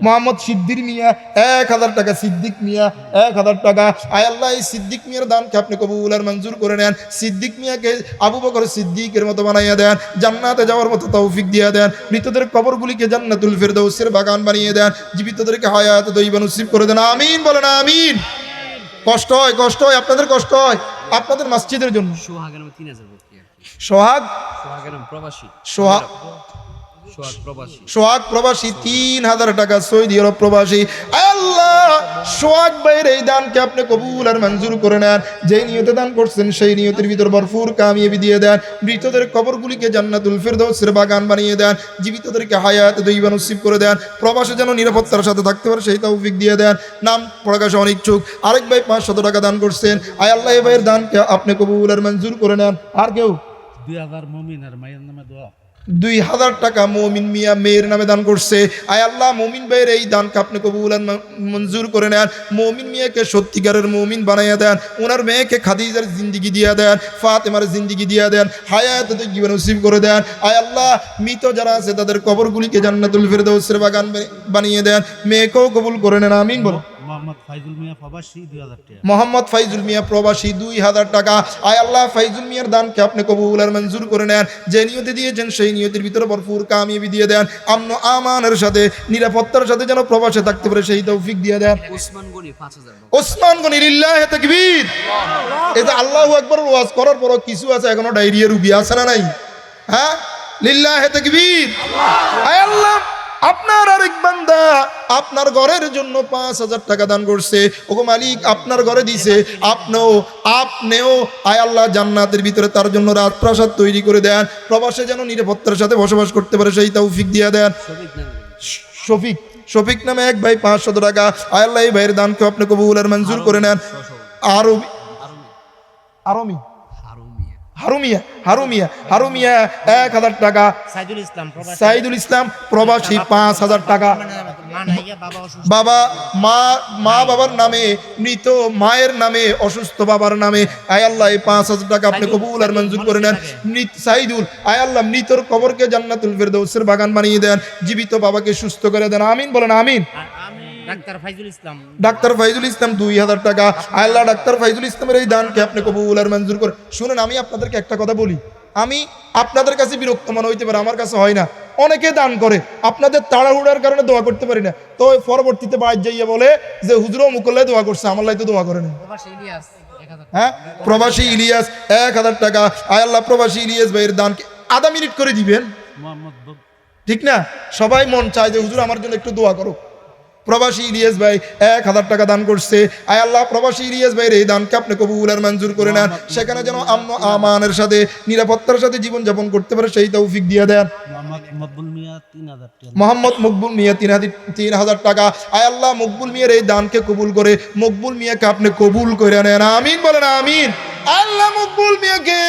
মোহাম্মদ সিদ্দিক মিয়া 1000 টাকা, সিদ্দিক মিয়া 1000 টাকা। আয় আল্লাহ এই সিদ্দিক মিয়ার দানকে আপনি কবুল আর মঞ্জুর করে নেন। সিদ্দিক মিয়াকে আবু বকর সিদ্দিকের মতো বানাইয়া দেন, জান্নাতে যাওয়ার মতো তৌফিক দিয়ে দেন। মৃতদের কবরগুলিকে জান্নাতুল ফেরদৌসের বাগান বানিয়ে দেন, জীবিতদেরকে হায়াত দইবা নসিব করে দেন। আমিন বলেন আমিন। কষ্ট হয়, কষ্ট হয়, আপনাদের কষ্ট হয় আপনাদের মসজিদের জন্য।
সোহাগের নামে 3000 ভর্তি আর কি।
সোহাগ
সোহাগের নাম প্রবাসী।
সোহাগ
সোহাগ প্রবাসী।
সোহাগ প্রবাসী 3000 টাকা, সৌদি আরব প্রবাসী। আল্লাহ সোহাগ ভাইয়ের এই দানকে আপনি কবুল আর মঞ্জুর করে নেন। যেই নিয়তে দান করছেন সেই নিয়তের ভিতর ভরপুর কামিয়াবি দিয়ে দেন। মৃতদের কবরগুলিকে জান্নাতুল ফেরদৌসের বাগান বানিয়ে দেন, জীবিতদেরকে হায়াত দইবা নসিব করে দেন। প্রবাসে যেন নিরাপত্তার সাথে থাকতে পারে সেই তৌফিক দিয়ে দেন। নাম প্রকাশে অনিচ্ছুক আরেক ভাই 500 টাকা দান করছেন। আয় আল্লাহ এই ভাইয়ের দানকে আপনি কবুল আর মঞ্জুর করে নেন। আর কেউ
2000 মুমিন আর মায়ের নামে দোয়া।
2000 টাকা মমিন মিয়া মেয়ের নামে দান করছে। আয় আল্লাহ মমিন ভাইয়ের এই দানকে আপনি কবুল আর মঞ্জুর করে নেন। মমিন মিয়াকে সত্যিকারের মমিন বানাইয়া দেন, ওনার মেয়েকে খাদিজার জিন্দিগি দিয়া দেন, ফাতেমার জিন্দিগি দিয়া দেন, হায়াত জীবন নসিব করে দেন। আয় আল্লাহ মৃত যারা আছে তাদের কবরগুলিকে জান্নাতুল ফেরদৌসের বাগান বানিয়ে দেন, মেয়েকেও কবুল করে নেন। আমিন বলো।
মোহাম্মদ ফাইজুল মিয়া প্রবাসী 2000 টাকা।
মোহাম্মদ ফাইজুল মিয়া প্রবাসী 2000 টাকা। আয় আল্লাহ ফাইজুল মিয়ার দানকে আপনি কবুল আর মঞ্জুর করে নেন। যে নিয়তে দিয়েছেন সেই নিয়তের ভিতরে ভরপুর কামিয়াবি দিয়ে দেন। আমন আমানের সাথে নিরাপত্তার সাথে যেন প্রবাসে থাকতে পারে সেই তৌফিক দিয়ে দেন।
ওসমান গনি 5000
ওসমান গনি লিল্লাহি তাকবীর। এই যে আল্লাহু আকবার ওয়াজ করার পরও কিছু আছে এখনো ডায়রিয়া রুগী আছে না নাই? হ্যাঁ, লিল্লাহি তাকবীর। আয় আল্লাহ আপনার আরেক বান্দা আপনার ঘরের জন্য 5000 টাকা দান করছে। ওগো মালিক আপনার ঘরে দিছে, আপনিও আয় আল্লাহ জান্নাতের ভিতরে তার জন্য রাজপ্রাসাদ তৈরি করে দেন, প্রবাসে যেন নিরাপত্তার সাথে বসবাস করতে পারে সেই তৌফিক দিয়ে দেন। শফিক নামে এক ভাই 500 টাকা। আয় আল্লাহ এই ভাইয়ের দানকে আপনি কবুল আর মঞ্জুর করে নেন। হারুমিয়া 1000 টাকা। সাইদুল ইসলাম প্রবাসী 5000 টাকা। বাবার নামে মৃত মায়ের নামে অসুস্থ বাবার নামে আয় আল্লাহ এই 5000 টাকা আপনি কবুল আর মঞ্জুর করে নেন। সাইদুল আয় আল্লাহ মৃতর কবরকে জান্নাতুল ফেরদৌসের বাগান বানিয়ে দেন, জীবিত বাবাকে সুস্থ করে দেন। আমিন বলেন আমিন।
ডাক্তার ফাইজুল ইসলাম
2000 টাকা। আয় আল্লাহ ডাক্তার ফাইজুল ইসলামের এই দানকে আপনি কবুল আর মঞ্জুর করে। শুনেন আমি আপনাদেরকে একটা কথা বলি, আমি আপনাদের কাছে বিরক্ত মনে হইতে পারে, আমার কাছে হয় না। অনেকে দান করে, আপনাদের তাড়াহুড়ার কারণে দোয়া করতে পারি না, তো পরবর্তীতে বাইর যাইয়া বলে যে হুজুরও মুকল্লায় দোয়া করছে, আমার লাইতে দোয়া করে না। হ্যাঁ, প্রবাসী ইলিয়াস 1000 টাকা। আয় আল্লাহ প্রবাসী ইলিয়াস ভাইয়ের দানকে আধা মিনিট করে দিবেন, ঠিক না? সবাই মন চায় যে হুজুর আমার জন্য একটু দোয়া করো। প্রবাসী ইলিয়াস ভাই 1000 টাকা দান করছে। আয় আল্লাহ প্রবাসী ইলিয়াস ভাইয়ের এই দানকে আপনি কবুল আর মঞ্জুর করে নেন, সেখানে যেন আমন আমানের সাথে নিরাপত্তার সাথে জীবন যাপন করতে পারে সেই তৌফিক দিয়ে দেন। মোহাম্মদ মকবুল মিয়া 3000 টাকা। আয় আল্লাহ মকবুল মিয়ার এই দানকে কবুল করে মকবুল মিয়াকে আপনি কবুল করে নেন। আমিন বলেন আমিন। আল্লাহ মকবুল মিয়াকে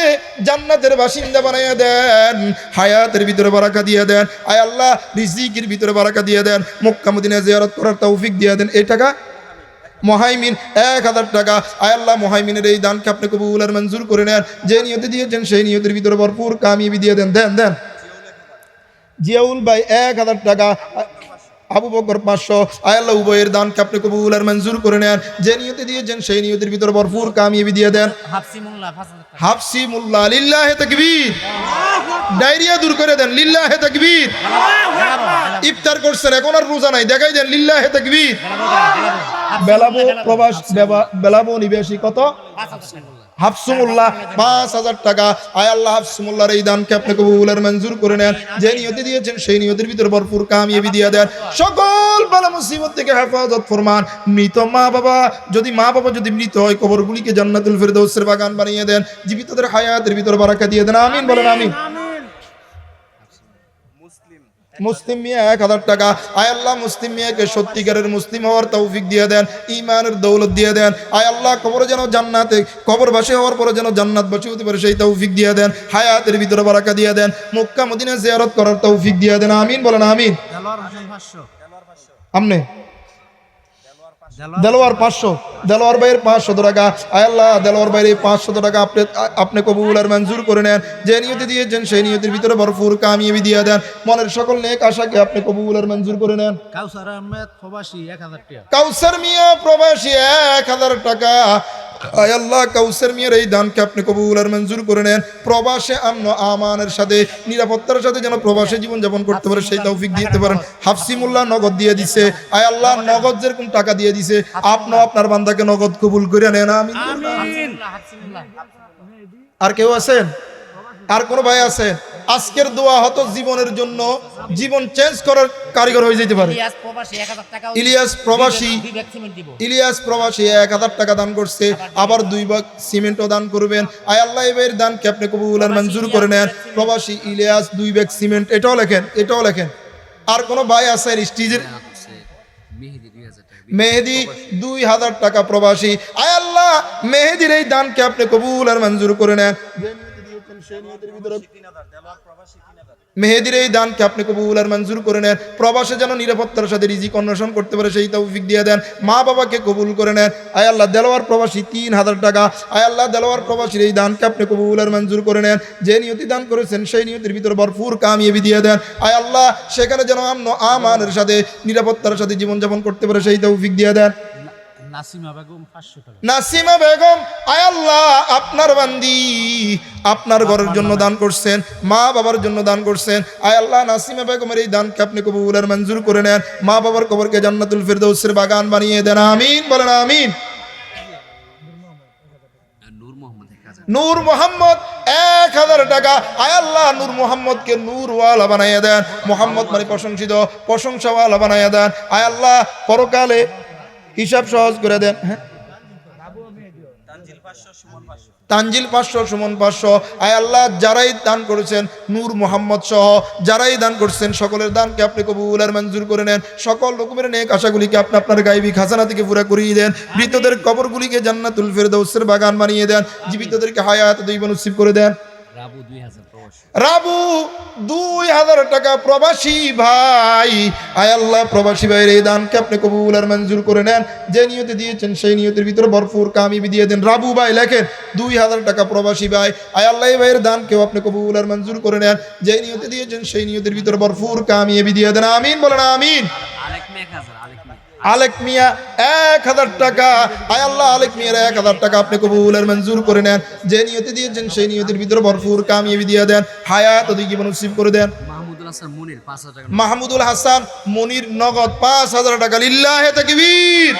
জান্নাতের বাসিন্দা বানাইয়া দেন, হায়াতের ভিতরে বারাকা দিয়ে দেন। আয় আল্লাহ রিজিকের ভিতরে বারাকা দিয়ে দেন, মক্কা মদিনা জিয়ারত করার তৌফিক দিয়ে দেন। এই টাকা মহাইমিন 1000 টাকা। আয় আল্লাহ মহাইমিনের এই দানকে আপনি কবুল আর মঞ্জুর করে নেন। যে নিয়তে দিয়েছেন সেই নিয়তের ভিতরে ভরপুর কামিয়াবি দিয়ে দেন। দেন জিয়াউল ভাই 1000 টাকা। আবু বকর 500। আয় আল্লাহ উভয়ের দানকে আপনি কবুল আর মঞ্জুর করে নেন। যে নিয়তে দিয়েছেন সেই নিয়তের ভিতরে ভরপুর কামিয়াবি দিয়ে দেন। হাফসি মোল্লা লিল্লাহি তাকবীর। ডায়রিয়া দূর করে দেন, লিল্লাহি তাকবীর। ইফতার করছেন এখন আর রোজা নাই, দেখাই দেন লিল্লাহি তাকবীর। বেলাবো নিবাসী কত? হাফসুমুল্লাহ 5000 টাকা। আয় আল্লাহ হাফসুমুল্লাহর এই দানকে আপনি কবুল আর মঞ্জুর করে নেন। যে নিয়তে দিয়েছেন সেই নিয়তের ভিতরে ভরপুর কামিয়াবি দিয়ে দেন, সকল বালা মুসিবত থেকে হেফাজত ফরমান। মৃত মা বাবা যদি মৃত হয় কবরগুলিকে জান্নাতুল ফেরদৌসের বাগান বানিয়ে দেন, জীবিতদের হায়াতের ভিতরে বারাকা দিয়ে দেন। আমিন বলেন আমিন। মুসলিম মিয়া 1000 টাকা। আয় আল্লাহ মুসলিম মিয়াকে সত্যিকারের মুসলিম হওয়ার তৌফিক দিয়ে দেন, ঈমানের দৌলত দিয়ে দেন। আয় আল্লাহ কবরে যেন জান্নাতে, কবরবাসী হওয়ার পরে যেন জান্নাতবাসী হতে পারে সেই তৌফিক দিয়ে দেন, হায়াতের ভিতরে বারাকা দিয়ে দেন, মক্কা মদিনা জিয়ারত করার তৌফিক দিয়ে দেন। আমিন বলেন আমিন। আমনে দেলোয়ার 500, দেলোয়ার ভাইয়ের 500 টাকা। আয় আল্লাহ দেলোয়ার ভাইয়ের এই 500 টাকা আপনি কবুল আর মঞ্জুর করে নেন। যে নিয়তে দিয়েছেন সেই নিয়তের ভিতরে ভরপুর কামিয়াবি দিয়ে দেন। মনের সকল নেক আশাকে আপনি কবুল আর মঞ্জুর করে নেন।
কাউসার আহমেদ প্রবাসী 1000 টাকা।
কাউসার মিয়া প্রবাসী 1000 টাকা। আয় আল্লাহ কাউসার মিয়ার এই দানকে আপনি কবুল আর মঞ্জুর করে নেন। প্রবাসে আমন আমানের সাথে নিরাপত্তার সাথে যেন প্রবাসে জীবন যাপন করতে পারে সেই তৌফিক দিতে পারেন। হাফসিমুল্লাহ নগদ দিয়ে দিছে। আয় আল্লাহ নগদ যেরকম টাকা দিয়ে দিছে আপনি আপনার বান্দাকে নগদ কবুল করে নেন। আমিন। আর কেউ আছেন? আর কোন ভাই আছেন? আজকের দোয়া হতো জীবনের জন্য, জীবন চেঞ্জ করার কারিগর হয়ে যেতে পারে। ইলিয়াস প্রবাসী 1000 টাকা দান করছে, আবার 2 ভাগ সিমেন্টও দান করবেন। আয় আল্লাহ এর দানকে আপনি কবুল আর মঞ্জুর করে নেন। প্রবাসী ইলিয়াস 2 ভাগ সিমেন্ট, এটাও লেখেন, এটাও লেখেন। আর কোন ভাই আছে স্টেজের?
মেহেদি 2000 টাকা।
মেহেদি 2000 টাকা প্রবাসী। আয় আল্লাহ মেহেদির এই দানকে আপনি কবুল আর মঞ্জুর করে নেন। মেহেদির এই দানকে আপনি কবুল আর মঞ্জুর করে নেন। প্রবাসে যেন নিরাপত্তার সাথে রিজিক অন্বেষণ করতে পারে সেই তৌফিক দিয়ে দেন। মা বাবাকে কবুল করে নেন। আয় আল্লাহ দেলোয়ার প্রবাসী 3000 টাকা। আয় আল্লাহ দেলোয়ার প্রবাসীর এই দানকে আপনি কবুল আর মঞ্জুর করে নেন। যে নিয়তি দান করেছেন সেই নিয়তির ভিতরে ভরপুর কামিয়াবি দিয়ে দেন। আয় আল্লাহ সেখানে যেন আমন আমানের সাথে নিরাপত্তার সাথে জীবনযাপন করতে পারে সেই তৌফিক দিয়ে দেন।
নাসিমা বেগম 500 টাকা।
নাসিমা বেগম আয় আল্লাহ আপনার বান্দি আপনার ঘরের জন্য দান করছেন, মা বাবার জন্য দান করছেন। আয় আল্লাহ নাসিমা বেগমের এই দানকে আপনি কবুল আর মঞ্জুর করে নেন। মা বাবার কবরকে জান্নাতুল ফিরদৌসের বাগান বানিয়ে দেন। আমিন বলেন আমিন।
নূর মোহাম্মদ 1000।
নূর মোহাম্মদ 1000 টাকা। আয় আল্লাহ নূর মোহাম্মদকে নূরওয়ালা বানাইয়া দেন। মোহাম্মদ মানে প্রশংসিত, প্রশংসাওয়ালা বানাইয়া দেন। আয় আল্লাহ পরকালে হিসাব সহজ করে দেন। হ্যাঁ তানজিল 500 সুমন 500। আয় আল্লাহ যারাই দান করেছেন নূর মোহাম্মদ সহ যারাই দান করছেন সকলের দানকে আপনি কবুল আর মঞ্জুর করে নেন। সকল রকমের নেক আশাগুলিকে আপনি আপনার গায়বী খাজানা থেকে পুরা করিয়ে দেন। মৃতদের কবরগুলিকে জান্নাতুল ফিরদৌসের বাগান বানিয়ে দেন। জীবিতদেরকে হায়াত দৈব নসিব করে দেন।
রাবু 2000 প্রবাসী।
রাবু 2000 টাকা প্রবাসী ভাই। আয় আল্লাহ প্রবাসী ভাইয়ের এই দানকে আপনি কবুল আর মঞ্জুর করে নেন। যে নিয়তে দিয়েছেন সেই নিয়তের ভিতরে ভরপুর কামিয়াবি দিয়ে দেন। রাবু ভাই লেখেন 2000 টাকা প্রবাসী ভাই। আয় আল্লাহ এই ভাইয়ের দানকেও আপনি কবুল আর মঞ্জুর করে নেন। যে নিয়তে দিয়েছেন সেই নিয়তের ভিতরে ভরপুর কামিয়াবি দিয়ে দেন। আমিন বলেন আমিন।
আলেক মিয়া 1000।
আলেক মিয়া 1000 টাকা। আয় আল্লাহ আলেক মিয়ার 1000 টাকা আপনি কবুল আর মঞ্জুর করে নেন। যে নিয়তে দিয়েছেন সেই নিয়তের ভিতরে ভরপুর কামিয়াবি দিয়ে দেন। হায়াত ও জীবন নসিব করে দেন।
মাহমুদুল হাসান মনির 5000 টাকা।
মাহমুদুল হাসান মনির নগদ 5000 টাকা। লিল্লাহে তাকবীর।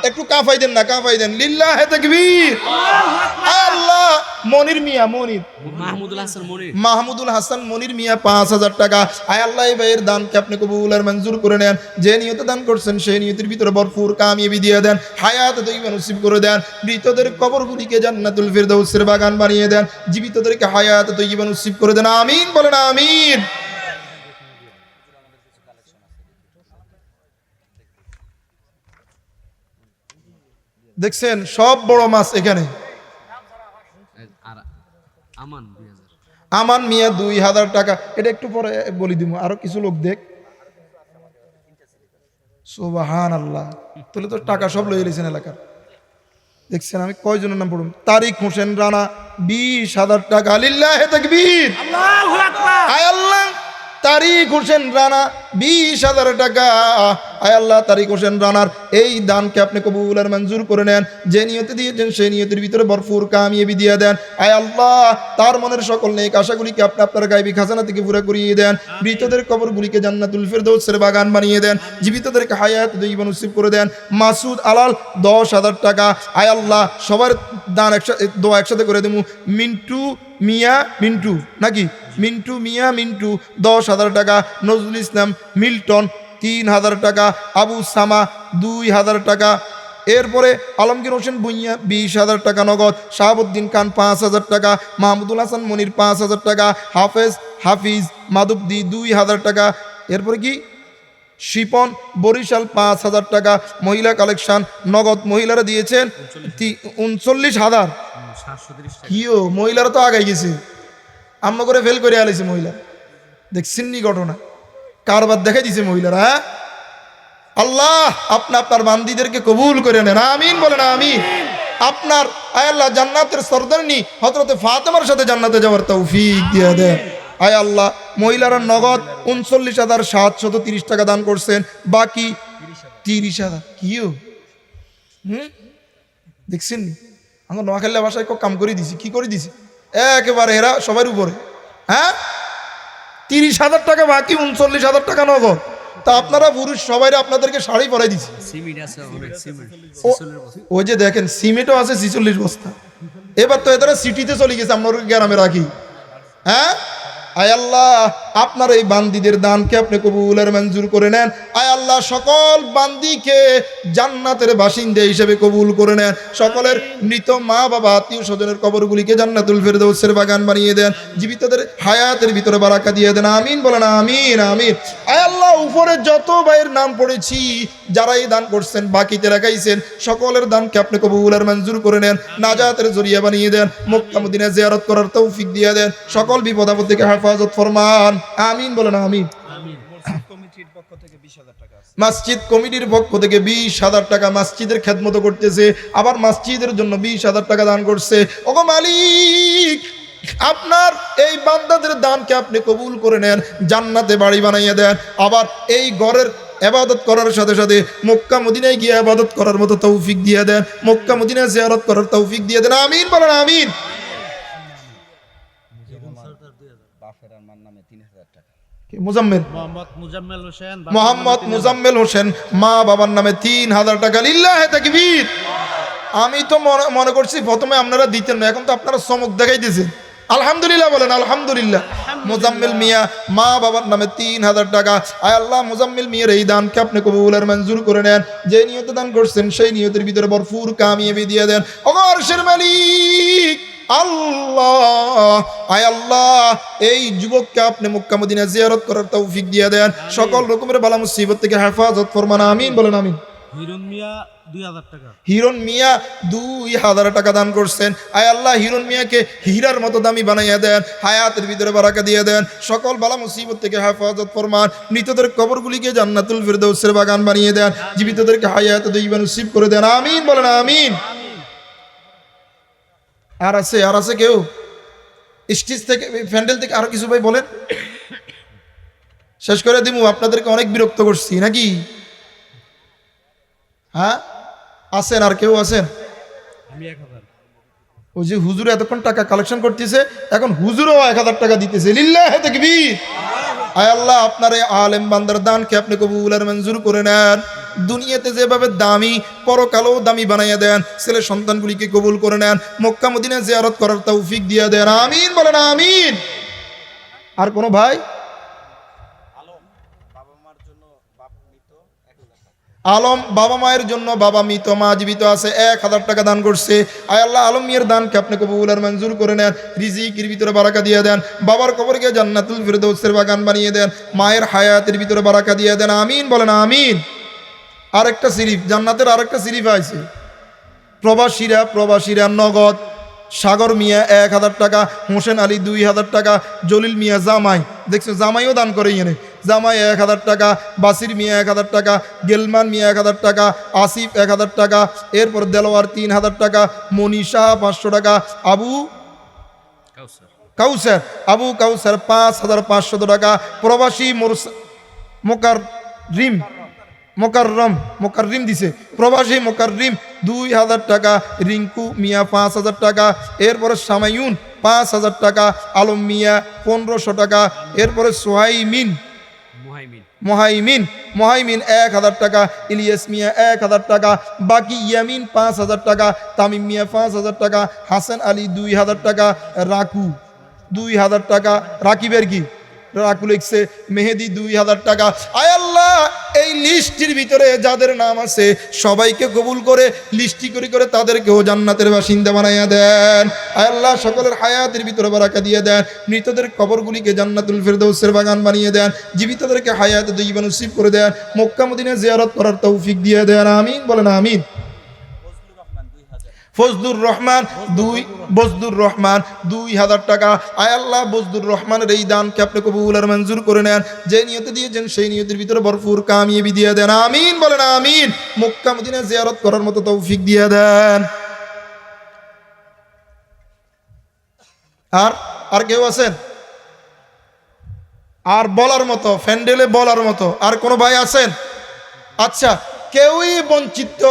একটু কাফাই দেন না, কাফাই দেন। লিল্লাহে তাকবীর। আল্লাহ মনির মিয়া মনির
মাহমুদুল হাসান মনির।
মাহমুদুল হাসান মনির মিয়া 5000 টাকা। আয় আল্লাহ এই ভাইয়ের দানকে আপনি কবুল আর মঞ্জুর করে নেন। যে নিয়তে দান করছেন সেই নিয়তের ভিতরে ভরপুর কামিয়াবি দিয়ে দেন। হায়াত দৈব নসিব করে দেন। মৃতদের কবরগুলিকে জান্নাতুল ফিরদৌসের বাগান বানিয়ে দেন। জীবিতদেরকে হায়াত দৈব নসিব করে দেন। আমিন বলেন আমিন। দেখছেন সব বড় মাছ এখানে।
আর আমান 2000।
আমান মিয়া 2000 টাকা। এটা একটু পরে বলি দিব, আরো কিছু লোক দেখ। সুবহানাল্লাহ। তাহলে তো টাকা সব লয়ে গেছেন এলাকার। দেখছেন আমি কয়জনের নাম পড়ুন। তারিক হোসেন রানা 20000 টাকা। লিল্লাহে তাকবীর। আল্লাহু আকবার। আয় আল্লাহ তারিক হোসেন রানা 20000 টাকা। আয় আল্লাহ তারিক হোসেন রানার এই দানকে আপনি কবুল আর মঞ্জুর করে নেন। যে নিয়তে দিয়েছেন সেই নিয়তের ভিতরে ভরপুর কামিয়াবি দিয়ে দেন। আয় আল্লাহ তার মনের সকল নেক আশাগুলিকে আপনি আপনার গায়বী খাজানা থেকে পুরা করিয়ে দেন। মৃতদের কবরগুলিকে জান্নাতুল ফিরদৌসের বাগান বানিয়ে দেন। জীবিতদেরকে হায়াত দৈব নসিব করে দেন। মাসুদ আলাল 10000 টাকা। আয় আল্লাহ সবার দান একসাথে দোয়া একসাথে করে দেবো। মিন্টু মিয়া মিন্টু নাকি মিন্টু মিয়া মিন্টু 10000 টাকা। নজরুল ইসলাম মিল্টন 3000 টাকা। আবু সামা 2000 টাকা। এরপরে আলমগীর হোসেন ভুঁইয়া 20000 টাকা নগদ। শাহাবুদ্দিন খান 5000 টাকা। মাহমুদুল হাসান মনির 5000 টাকা। হাফিজ মাধবদি 2000 টাকা। এরপরে কি শিপন বরিশাল 5000 টাকা। মহিলা কালেকশন নগদ মহিলারা দিয়েছেন 39000।
730 টাকা।
কিও মহিলারা তো আগাই গেছে, আমরা করে ফেল করে আলাইছে মহিলা। দেখছেন নি ঘটনা, কারবার দেখাই দিছে মহিলারা। হ্যাঁ আল্লাহ আপনি আপনার বান্দীদেরকে কবুল করে নেন, আমিন বলেন আমিন। আপনার আয় আল্লাহ জান্নাতের সরদারনি হযরতে ফাতেমার সাথে জান্নাতে যাওয়ার তৌফিক দিয়ে দেন। আয় আল্লাহ মহিলারা নগদ 39,730 টাকা দান করছেন, বাকি 30,000 কিও দেখছেন নি আমার নোয়াখালী ভাষায় কাম করে দিছি, কি করে দিছি একেবারে এরা সবার উপরে। হ্যাঁ 30,000 টাকা বাকি 39,000 টাকা নগদ। তা আপনারা পুরুষ সবাই আপনাদেরকে শাড়ি পরাই দিছি।
সিমেন্ট আছে অনেক সিমেন্ট
ওই যে দেখেন সিমেন্টও আছে 46 বস্তা। এবার তো এদের সিটিতে চলে গেছে, আমরা গ্রামে রাখি। হ্যাঁ আয় আল্লাহ আপনার এই বান্দিদের দানকে আপনি কবুল আর মঞ্জুর করে নেন। আয় আল্লাহ সকল বান্দিকে জান্নাতের বাসিন্দা হিসেবে কবুল করে নেন। সকলের মৃত মা বাবা আত্মীয় স্বজনের কবরগুলিকে জান্নাতুল ফেরদৌসের বাগান বানিয়ে দেন। জীবিতদের হায়াতের ভিতরে বারাকা দিয়ে দেন, আমিন বলেন আমিন আমিন। আয় আল্লাহ উপরে যত ভাইয়ের নাম পড়েছি যারা এই দান করছেন বাকিতে রাখাইছেন সকলের দানকে আপনি কবুল আর মঞ্জুর করে নেন। নাজাতের জরিয়া বানিয়ে দেন, মক্কা মদিনা জিয়ারত করার তৌফিক দিয়ে দেন। সকল বিপদ আপদ থেকে হেফাজত ফরমান, আমিন বলেন আমিন।
কমিটির পক্ষ থেকে 20,000 টাকা আছে।
মসজিদ কমিটির পক্ষ থেকে 20,000 টাকা মসজিদের খেদমত করতেছে, আবার মসজিদের জন্য 20,000 টাকা দান করছে। ওগো মালিক আপনার এই বান্দাদের দানকে আপনি কবুল করে নেন, জান্নাতে বাড়ি বানাইয়া দেন। আবার এই ঘরের ইবাদত করার সাথে সাথে মক্কা মদিনায় গিয়ে ইবাদত করার মতো তৌফিক দিয়ে দেন, মক্কা মদিনা জিয়ারত করার তৌফিক দিয়ে দেন, আমিন বলেন আমিন।
বাফের আমার নামে 3,000 টাকা।
মুজাম্মেল
মোহাম্মদ মুজাম্মেল হোসেন,
মোহাম্মদ মুজাম্মেল হোসেন মা বাবার নামে 3,000 টাকা। লিল্লাহে তাকবীর। আমি তো মনে করছি প্রথমে আপনারা দিতেন না, এখন তো আপনারা চমক দেখাইতেছেন। আলহামদুলিল্লাহ বলেন আলহামদুলিল্লাহ। মুজাম্মেল মিয়া মা বাবার নামে 3,000 টাকা। আয় আল্লাহ মুজাম্মেল মিয়ার এই দানকে আপনি কবুল আর মঞ্জুর করে নেন। যে নিয়তে দান করছেন সেই নিয়তের ভিতরে ভরপুর কামিয়াবি দিয়ে দেন। ওগো আরশের মালিক আল্লাহ আয় আল্লাহ এই যুবককে আপনি মক্কা মদিনা জিয়ারত করার তৌফিক দিয়ে দেন, সকল রকমের বালা মুসিবত থেকে হেফাজত ফরমান, আমিন বলেন আমিন।
হিরণ মিয়া 2,000 টাকা।
হিরণ মিয়া 2,000 টাকা দান করছেন। আয় আল্লাহ হিরণ মিয়াকে হীরার মতো দামি বানাইয়া দেন, হায়াতের ভিতরে বারাকা দিয়ে দেন, সকল বালা মুসিবত থেকে হেফাজত ফরমান। মৃতদের কবরগুলিকে জান্নাতুল ফিরদৌসের বাগান বানিয়ে দেন, জীবিতদেরকে হায়াতে দইবা নসিব করে দেন, আমিন বলেন আমিন। আর আছে কেউ স্টেজ থেকে প্যান্ডেল থেকে আরো কিছু ভাই বলেন, শেষ করে দিমু। আপনাদেরকে অনেক বিরক্ত করছি নাকি? হ্যাঁ আছেন আর কেউ আছেন?
আমি 1,000।
ওই যে হুজুর এতক্ষণ টাকা কালেকশন করতেছে, এখন হুজুরও 1,000 টাকা দিতেছে। লিল্লাহে তাকবীর। আয় আল্লাহ আপনার এই আলেম বান্দার দানকে আপনি কবুল আর মঞ্জুর করে নেন। দুনিয়াতে যেভাবে দামি পরকালেও দামি বানাইয়া দেন, ছেলে সন্তানগুলিকে কবুল করে নেন, মক্কা মদিনা জিয়ারত করার তৌফিক দিয়ে দেন, আমিন বলেন আমিন। আর কোনো ভাই? আলম বাবা মায়ের জন্য বাবা মৃত মা জীবিত আছে 1,000 টাকা দান করছে। আয় আল্লাহ আলম মিয়ার দানকে আপনি কবুল আর মঞ্জুর করে নেন, রিজিকের ভিতরে বারাকা দিয়ে দেন, বাবার কবরকে জান্নাতুল ফিরদৌসের বাগান বানিয়ে দেন, মায়ের হায়াতের ভিতরে বারাকা দিয়ে দেন, আমিন বলেন আমিন। আরেকটা সিরিফ জান্নাতের আরেকটা সিরিফ আছে, প্রবাসীরা নগদ সাগর মিয়া 1,000 টাকা, হোসেন আলী 2,000 টাকা, জলিল মিয়া জামাই দেখছো জামাইও দান করে এনে, জামাই 1,000 টাকা, বাসির মিয়া 1,000 টাকা, গেলমান মিয়া 1,000 টাকা, আসিফ 1,000 টাকা, এরপর দেলোয়ার 3,000 টাকা, মনীষা 500 টাকা, আবু কাউসার 5,500 টাকা, প্রবাসী মোকাররিম দিছে, প্রবাসী মোকাররিম 2,000 টাকা, রিঙ্কু মিয়া 5,000 টাকা, এরপরে সামায়ুন 5,000 টাকা, আলম মিয়া 1,500 টাকা, এরপরে সোহাইমিন মোহাইমিন 1,000 টাকা, ইলিয়াস মিয়া 1,000 টাকা, বাকি ইয়ামিন 5,000 টাকা, তামিম মিয়া 5,000 টাকা, হাসান আলী 2,000 টাকা, রাকু 2,000 টাকা, রাকিবের কি রাকু লিখছে, মেহেদি 2,000 টাকা। আয় আল্লাহ এই লিস্টির ভিতরে যাদের নাম আছে সবাইকে কবুল করে লিস্টি করে তাদেরকেও জান্নাতের বাসিন্দা বানাইয়া দেন। আয় আল্লাহ সকলের হায়াতের ভিতরে বারাকা দিয়ে দেন, মৃতদের কবরগুলিকে জান্নাতুল ফিরদৌসের বাগান বানিয়ে দেন, জীবিতদেরকে হায়াতে দইবা নসিব করে দেন, মক্কা মদিনা জিয়ারত করার তৌফিক দিয়ে দেন, আমিন বলেন আমিন। ফজলুর রহমান বজদুর রহমান 2000 টাকা। আয় আল্লাহ বজদুর রহমানের এই দানকে আপনি কবুল আর মঞ্জুর করে নেন। যে নিয়তে দিয়েছেন সেই নিয়তের ভিতরে ভরপুর কামিয়াবি দিয়ে দেন, আমিন বলেন আমিন। মক্কা মদিনা জিয়ারত করার মতো তৌফিক দিয়ে দেন। আর কেউ আছেন আর বলার মতো, ফ্যান্ডেলে বলার মতো আর কোনো ভাই আছেন? আচ্ছা, কেউই বঞ্চিত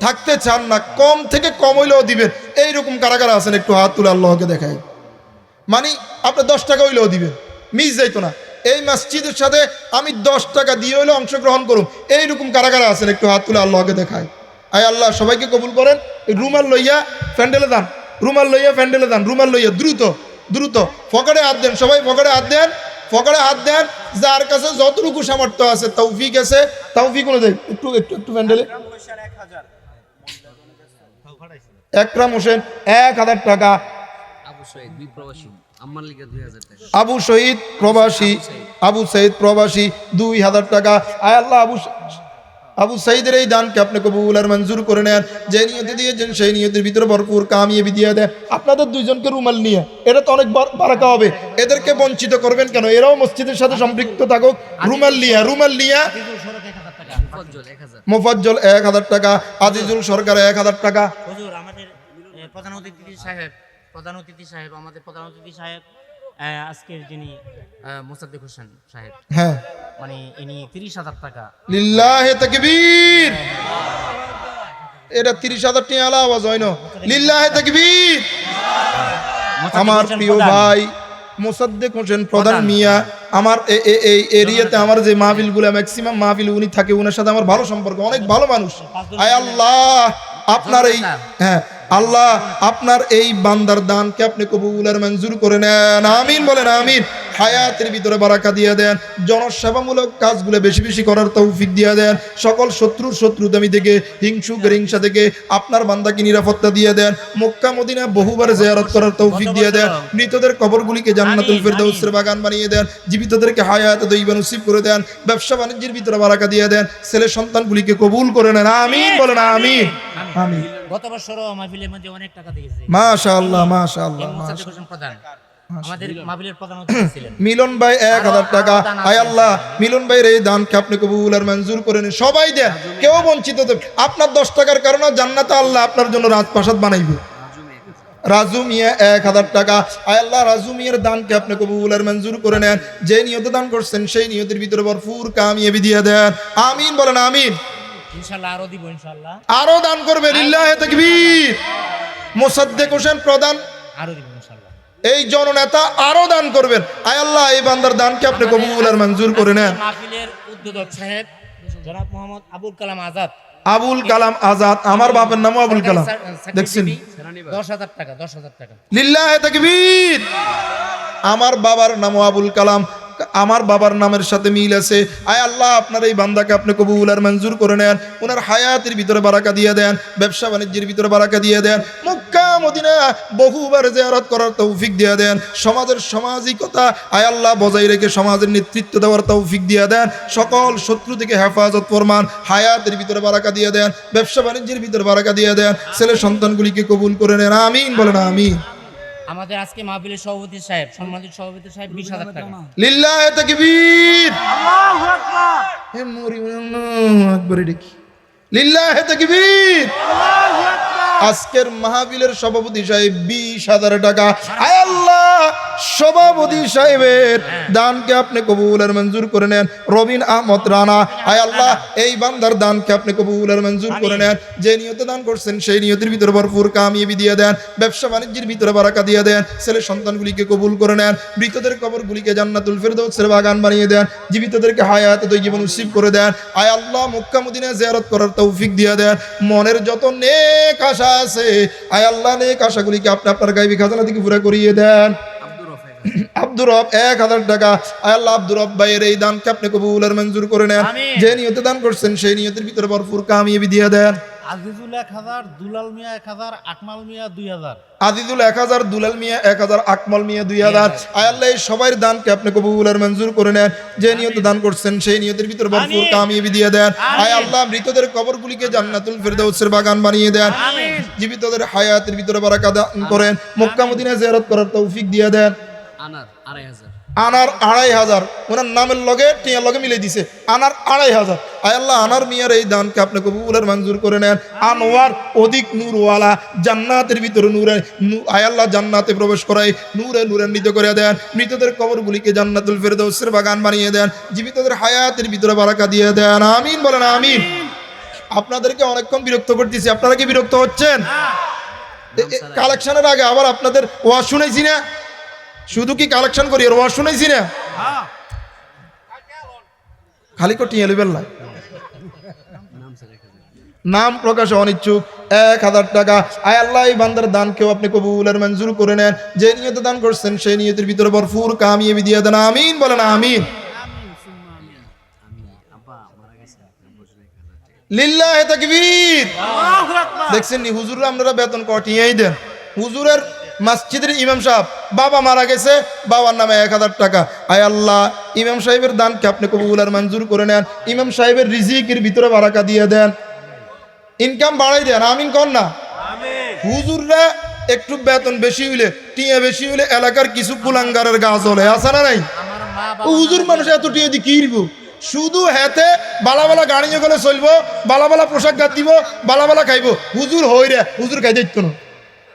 থাকতে চান না, কম থেকে কম হইলেও দিবেন, এইরকম কারা কারা আছেন? একটু হাত তুলে আল্লাহকে দেখাই। মানে আপনি 10 টাকা হইলেও দিবেন, মিস যাইতো না। এই মসজিদের সাথে আমি 10 টাকা দিয়ে হইলেও অংশগ্রহণ করুন, এইরকম কারা কারা আছেন? একটু হাত তুলে আল্লাহকে দেখায়। আয় আল্লাহ সবাইকে কবুল করেন। এই রুমাল লইয়া ফ্যান্ডেলে দান, রুমাল লইয়া ফ্যান্ডেলে দান, রুমাল লইয়া দ্রুত দ্রুত ফকড়ে হাত দেন, সবাই ফকড়ে হাত দেন, ফকড়ে হাত দেন। যার কাছে যতটুকু সামর্থ্য আছে, তৌফিক আছে, তৌফিক অনুযায়ী একটু একটু একটু ফ্যান্ডেলে। একরাম হোসেন 1000 টাকা।
আবু শহীদ বিপ্রবাসী আমার লিগে 2000 টাকা।
আবু শহীদ প্রবাসী, আবু সাইদ প্রবাসী 2000 টাকা। আয় আল্লাহ আবু সাইদের এই দানকে আপনি কবুল আর মঞ্জুর করে নেন। যে নিয়তে দিয়েছেন সেই নিয়তের ভিতরে ভরপুর কামিয়াবি দিয়ে দেন। আপনাদের দুইজনকে রুমাল নিয়ে, এটা তো অনেক বারাকা হবে, এদেরকে বঞ্চিত করবেন কেন? এরাও মসজিদের সাথে সম্পৃক্ত থাকুক। রুমাল লিয়া মোফাজ্জল 1000 টাকা, আজিজুল সরকার 1000 টাকা।
হুজুর আমাদের প্রধান অতিথি সাহেব আমাদের প্রধান অতিথি সাহেব আজকের যিনি মোসাদ্দেক হোসেন সাহেব,
হ্যাঁ,
মানে ইনি 30,000 টাকা।
লিল্লাহে তাকবীর। এটা 30,000 টাকা আলা আওয়াজ হয় না। লিল্লাহে তাকবীর। আমার প্রিয় ভাই মোসাদ্দেক হোসেন প্রধান মিয়া, আমার এই এরিয়াতে আমার যে মাহফিলগুলো ম্যাক্সিমাম মাহফিল উনি থাকে, ওনার সাথে আমার ভালো সম্পর্ক, অনেক ভালো মানুষ। আয় আল্লাহ আপনার এই আল্লাহ আপনার এই বান্দার দানকে আপনি কবুল আর মঞ্জুর করে নেন, আমিন বলেন আমিন। হায়াতের ভিতরে বারাকা দিয়ে দেন, জনসেবামূলক কাজগুলো বেশি বেশি করার তৌফিক দিয়ে দেন। সকল শত্রুতামি থেকে, হিংসা থেকে আপনার বান্দাকে নিরাপত্তা দিয়ে দেন। মক্কা মদিনা বহুবার জিয়ারত করার তৌফিক দিয়ে দেন। মৃতদের কবরগুলিকে জান্নাতুল ফেরদাউসের বাগান বানিয়ে দেন। জীবিতদেরকে হায়াত দইবা নসিব করে দেন। ব্যবসা বাণিজ্যের ভিতরে বারাকা দিয়ে দেন। ছেলে সন্তানগুলিকে কবুল করে নেন, আমিন বলেন আমিন আমিন।
গত বছরও মাহফিলের মধ্যে অনেক টাকা দিয়েছে।
মাশাআল্লাহ মাশাআল্লাহ।
মোসাদ্দেক হোসেন প্রধান আমাদের মাহফিলের প্রধান অতিথি ছিলেন।
মিলন ভাই 1000 টাকা। আয় আল্লাহ মিলন ভাইয়ের এই দানকে আপনি কবুল আর মঞ্জুর করে নিন। সবাই দেন, কেউ বঞ্চিত দেন। আপনার 10 টাকার কারণে জান্নাতে আল্লাহ আপনার জন্য রাজপ্রাসাদ বানাইবে। রাজু মিয়া 1000 টাকা। আয় আল্লাহ রাজু মিয়ার দানকে আপনি কবুল আর মঞ্জুর করে নেন। যে নিয়তে দান করছেন সেই নিয়তের ভিতরে ভরপুর কামিয়াবি দিয়ে দেন, আমিন বলেন আমিন।
ইনশাআল্লাহ আরো দিব, ইনশাআল্লাহ
আরো দান করবে, লিল্লাহে তাকবীর। মোসাদ্দেক হোসেন প্রধান
আরো দিব ইনশাআল্লাহ।
এই জননেতা আরো দান করবেন। আয় আল্লাহ এই বান্দার দানকে আপনি কবুল আর মঞ্জুর করে নেন।
মাহফিলের উদ্বোধক সাহেব জনাব মোহাম্মদ আবুল কালাম আজাদ।
আবুল কালাম আজাদ, আমার বাপের নামও আবুল কালাম, দেখছেন?
10,000 টাকা, 10,000 টাকা।
লিল্লাহে তাকবীর। আমার বাবার নামও আবুল কালাম, আমার বাবার নামের সাথে মিল আছে। আয় আল্লাহ আপনার এই বান্দাকে আপনি কবুল আর মঞ্জুর করে নেন। ওনার হায়াতের ভিতরে বারাকা দিয়ে দেন, ব্যবসা বাণিজ্যের ভিতরে বারাকা দিয়ে দেন। মক্কা মদিনা বহুবার জিয়ারত করার তৌফিক দিয়ে দেন। সমাজের সামাজিকতা আয় আল্লাহ বজায় রেখে সমাজের নেতৃত্ব দেওয়ার তৌফিক দিয়ে দেন। সকল শত্রু থেকে হেফাজত ফরমান। হায়াতের ভিতরে বারাকা দিয়ে দেন, ব্যবসা বাণিজ্যের ভিতরে বারাকা দিয়ে দেন। ছেলে সন্তানগুলিকে কবুল করে নেন, আমিন বলেন আমিন।
আমাদের আজকে মাহফিলের সভাপতি সাহেব, সম্মানিত সভাপতি সাহেব 20,000 টাকা।
লিল্লাহে তাকবীর। আল্লাহু আকবার। হে মরি আল্লাহু আকবার দেখি। লিল্লাহে তাকবীর। আল্লাহু আকবার। আজকের মাহফিলের সভাপতি সাহেব 20,000 টাকা। আয় আল্লাহ সভাপতি সাহেবের দানকে আপনি কবুল আর মঞ্জুর করে নেন। রবিন আহমদ রানা, আয় আল্লাহ এই বান্দার দানকে আপনি কবুল আর মঞ্জুর করে নেন। যে নিয়তে দান করছেন সেই নিয়তের ভিতরে ভরপুর কামিয়াবি দিয়ে দেন। ব্যবসা বাণিজ্যের ভিতরে বারাকা দিয়ে দেন। ছেলে সন্তানগুলিকে কবুল করে নেন। মৃতদের কবরগুলিকে জান্নাতুল ফেরদাউসের বাগান বানিয়ে দেন। জীবিতদেরকে হায়াত তৈয়বা নসিব করে দেন। আয় আল্লাহ মক্কা মদিনা জিয়ারত করার তৌফিক দিয়ে দেন। মনের যত নেক আশা আছে আয় আল্লাহ নেক আশাগুলিকে আপনি আপনার গায়বী খাজানা থেকে পুরা করিয়ে দেন। আব্দুর রব 1000 টাকা। আয় আল্লাহ আব্দুর রব ভাইয়ের এই দানকে আপনি কবুল আর মঞ্জুর করে নেন। যে নিয়তে দান করছেন সেই নিয়তের ভিতরে ভরপুর কামিয়াবি দিয়ে দেন।
আজিজুল 1000, দুলাল মিয়া 1000, আকমাল মিয়া 2000।
আজিজুল 1000, দুলাল মিয়া 1000, আকমল মিয়া 2000। আয় আল্লাহ এই সবার দানকে আপনি কবুল আর মঞ্জুর করে নেন। যে নিয়ত দান করছেন সেই নিয়তের ভিতরে ভরপুর কামিয়াবি দিয়ে দেন। আয় আল্লাহ মৃতদের কবরগুলিকে জান্নাতুল ফেরদাউসের বাগান বানিয়ে দেন। জীবিতদের হায়াতের ভিতরে বারাকা দান করেন। মক্কা মদিনা জিয়ারত করার তৌফিক দিয়ে দেন।
আনার 2500।
আনার 2500, ওনার নামের লগে টিয়ার লগে মিলে দিছে আনার 2500। আয় আল্লাহ আনার মিয়ার এই দানকে আপনি কবুলের মঞ্জুর করে নেন। আনোয়ার অধিক নূরওয়ালা, জান্নাতের ভিতরে নূরে আয় আল্লাহ জান্নাতে প্রবেশ করাই নূরে নূরান্বিত করে দেন। মৃতদের কবরগুলিকে জান্নাতুল ফেরদাউসের বাগান বানিয়ে দেন। জীবিতদের হায়াতের ভিতরে বারাকা দিয়ে দেন। আমিন বলেন আমিন। আপনাদেরকে অনেকক্ষণ বিরক্ত করতেছি, আপনারা কি বিরক্ত হচ্ছেন? কালেকশনের আগে আবার আপনাদের ওয়াজ শুনেছি না, শুধু কি কালেকশন করি আর ওয়াজ শুনেছি না, খালি কোটি এলিবেল না। নাম প্রকাশে অনিচ্ছুক 1000 টাকা। আয় আল্লাহ এই বান্দার দানকেও আপনি কবুল আর মঞ্জুর করে নেন। যে নিয়তে দান করছেন সেই নিয়তের ভিতরে ভরপুর কামিয়াবি দিয়ে দেন। আমিন বলেন আমিন। লিল্লাহি তাকবীর। দেখছেন নি হুজুররা আপনারা বেতন কটিয়েই দেন। হুজুরের মসজিদের ইমাম সাহেব বাবা মারা গেছে, বাবার নামে 1000 টাকা। আয় আল্লাহ ইমাম সাহেবের দানকে আপনি কবুল আর মঞ্জুর করে নেন। ইমাম সাহেবের রিজিকের ভিতরে বারাকা দিয়ে দেন, ইনকাম বাড়াই দেন। আমিন কর না। হুজুররা একটু বেতন বেশি হইলে, টিয়া বেশি হইলে এলাকার কিছু কুলাঙ্গারের গাছ হলে আছে না নাই? হুজুর মানুষ এত টিয়া দিয়ে কি দিব? শুধু হাতে বালা বালা গাড়ি গেলে চলবো, বালা বালা পোশাক গাছ দিব, বালা বালা খাইবো। হুজুর হই রে, হুজুর খাই দিত না।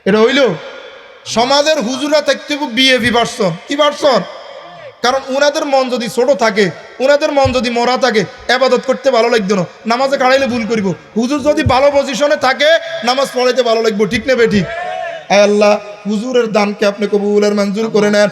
এটা হইল সমাজের হুজুরা থাকতে বিএপি পারসন। কি পারসন? কারণ উনাদের মন যদি ছোট থাকে, উনাদের মন যদি মরা থাকে, আবাদত করতে ভালো লাগতো না, নামাজে কাড়াইলে ভুল করিব। হুজুর যদি ভালো পজিশনে থাকে, নামাজ পড়াইতে ভালো লাগবো। ঠিক নেবে ঠিক? আল্লাহ হুজুরের দানকে আপনি কবুল আর মঞ্জুর করে নেন।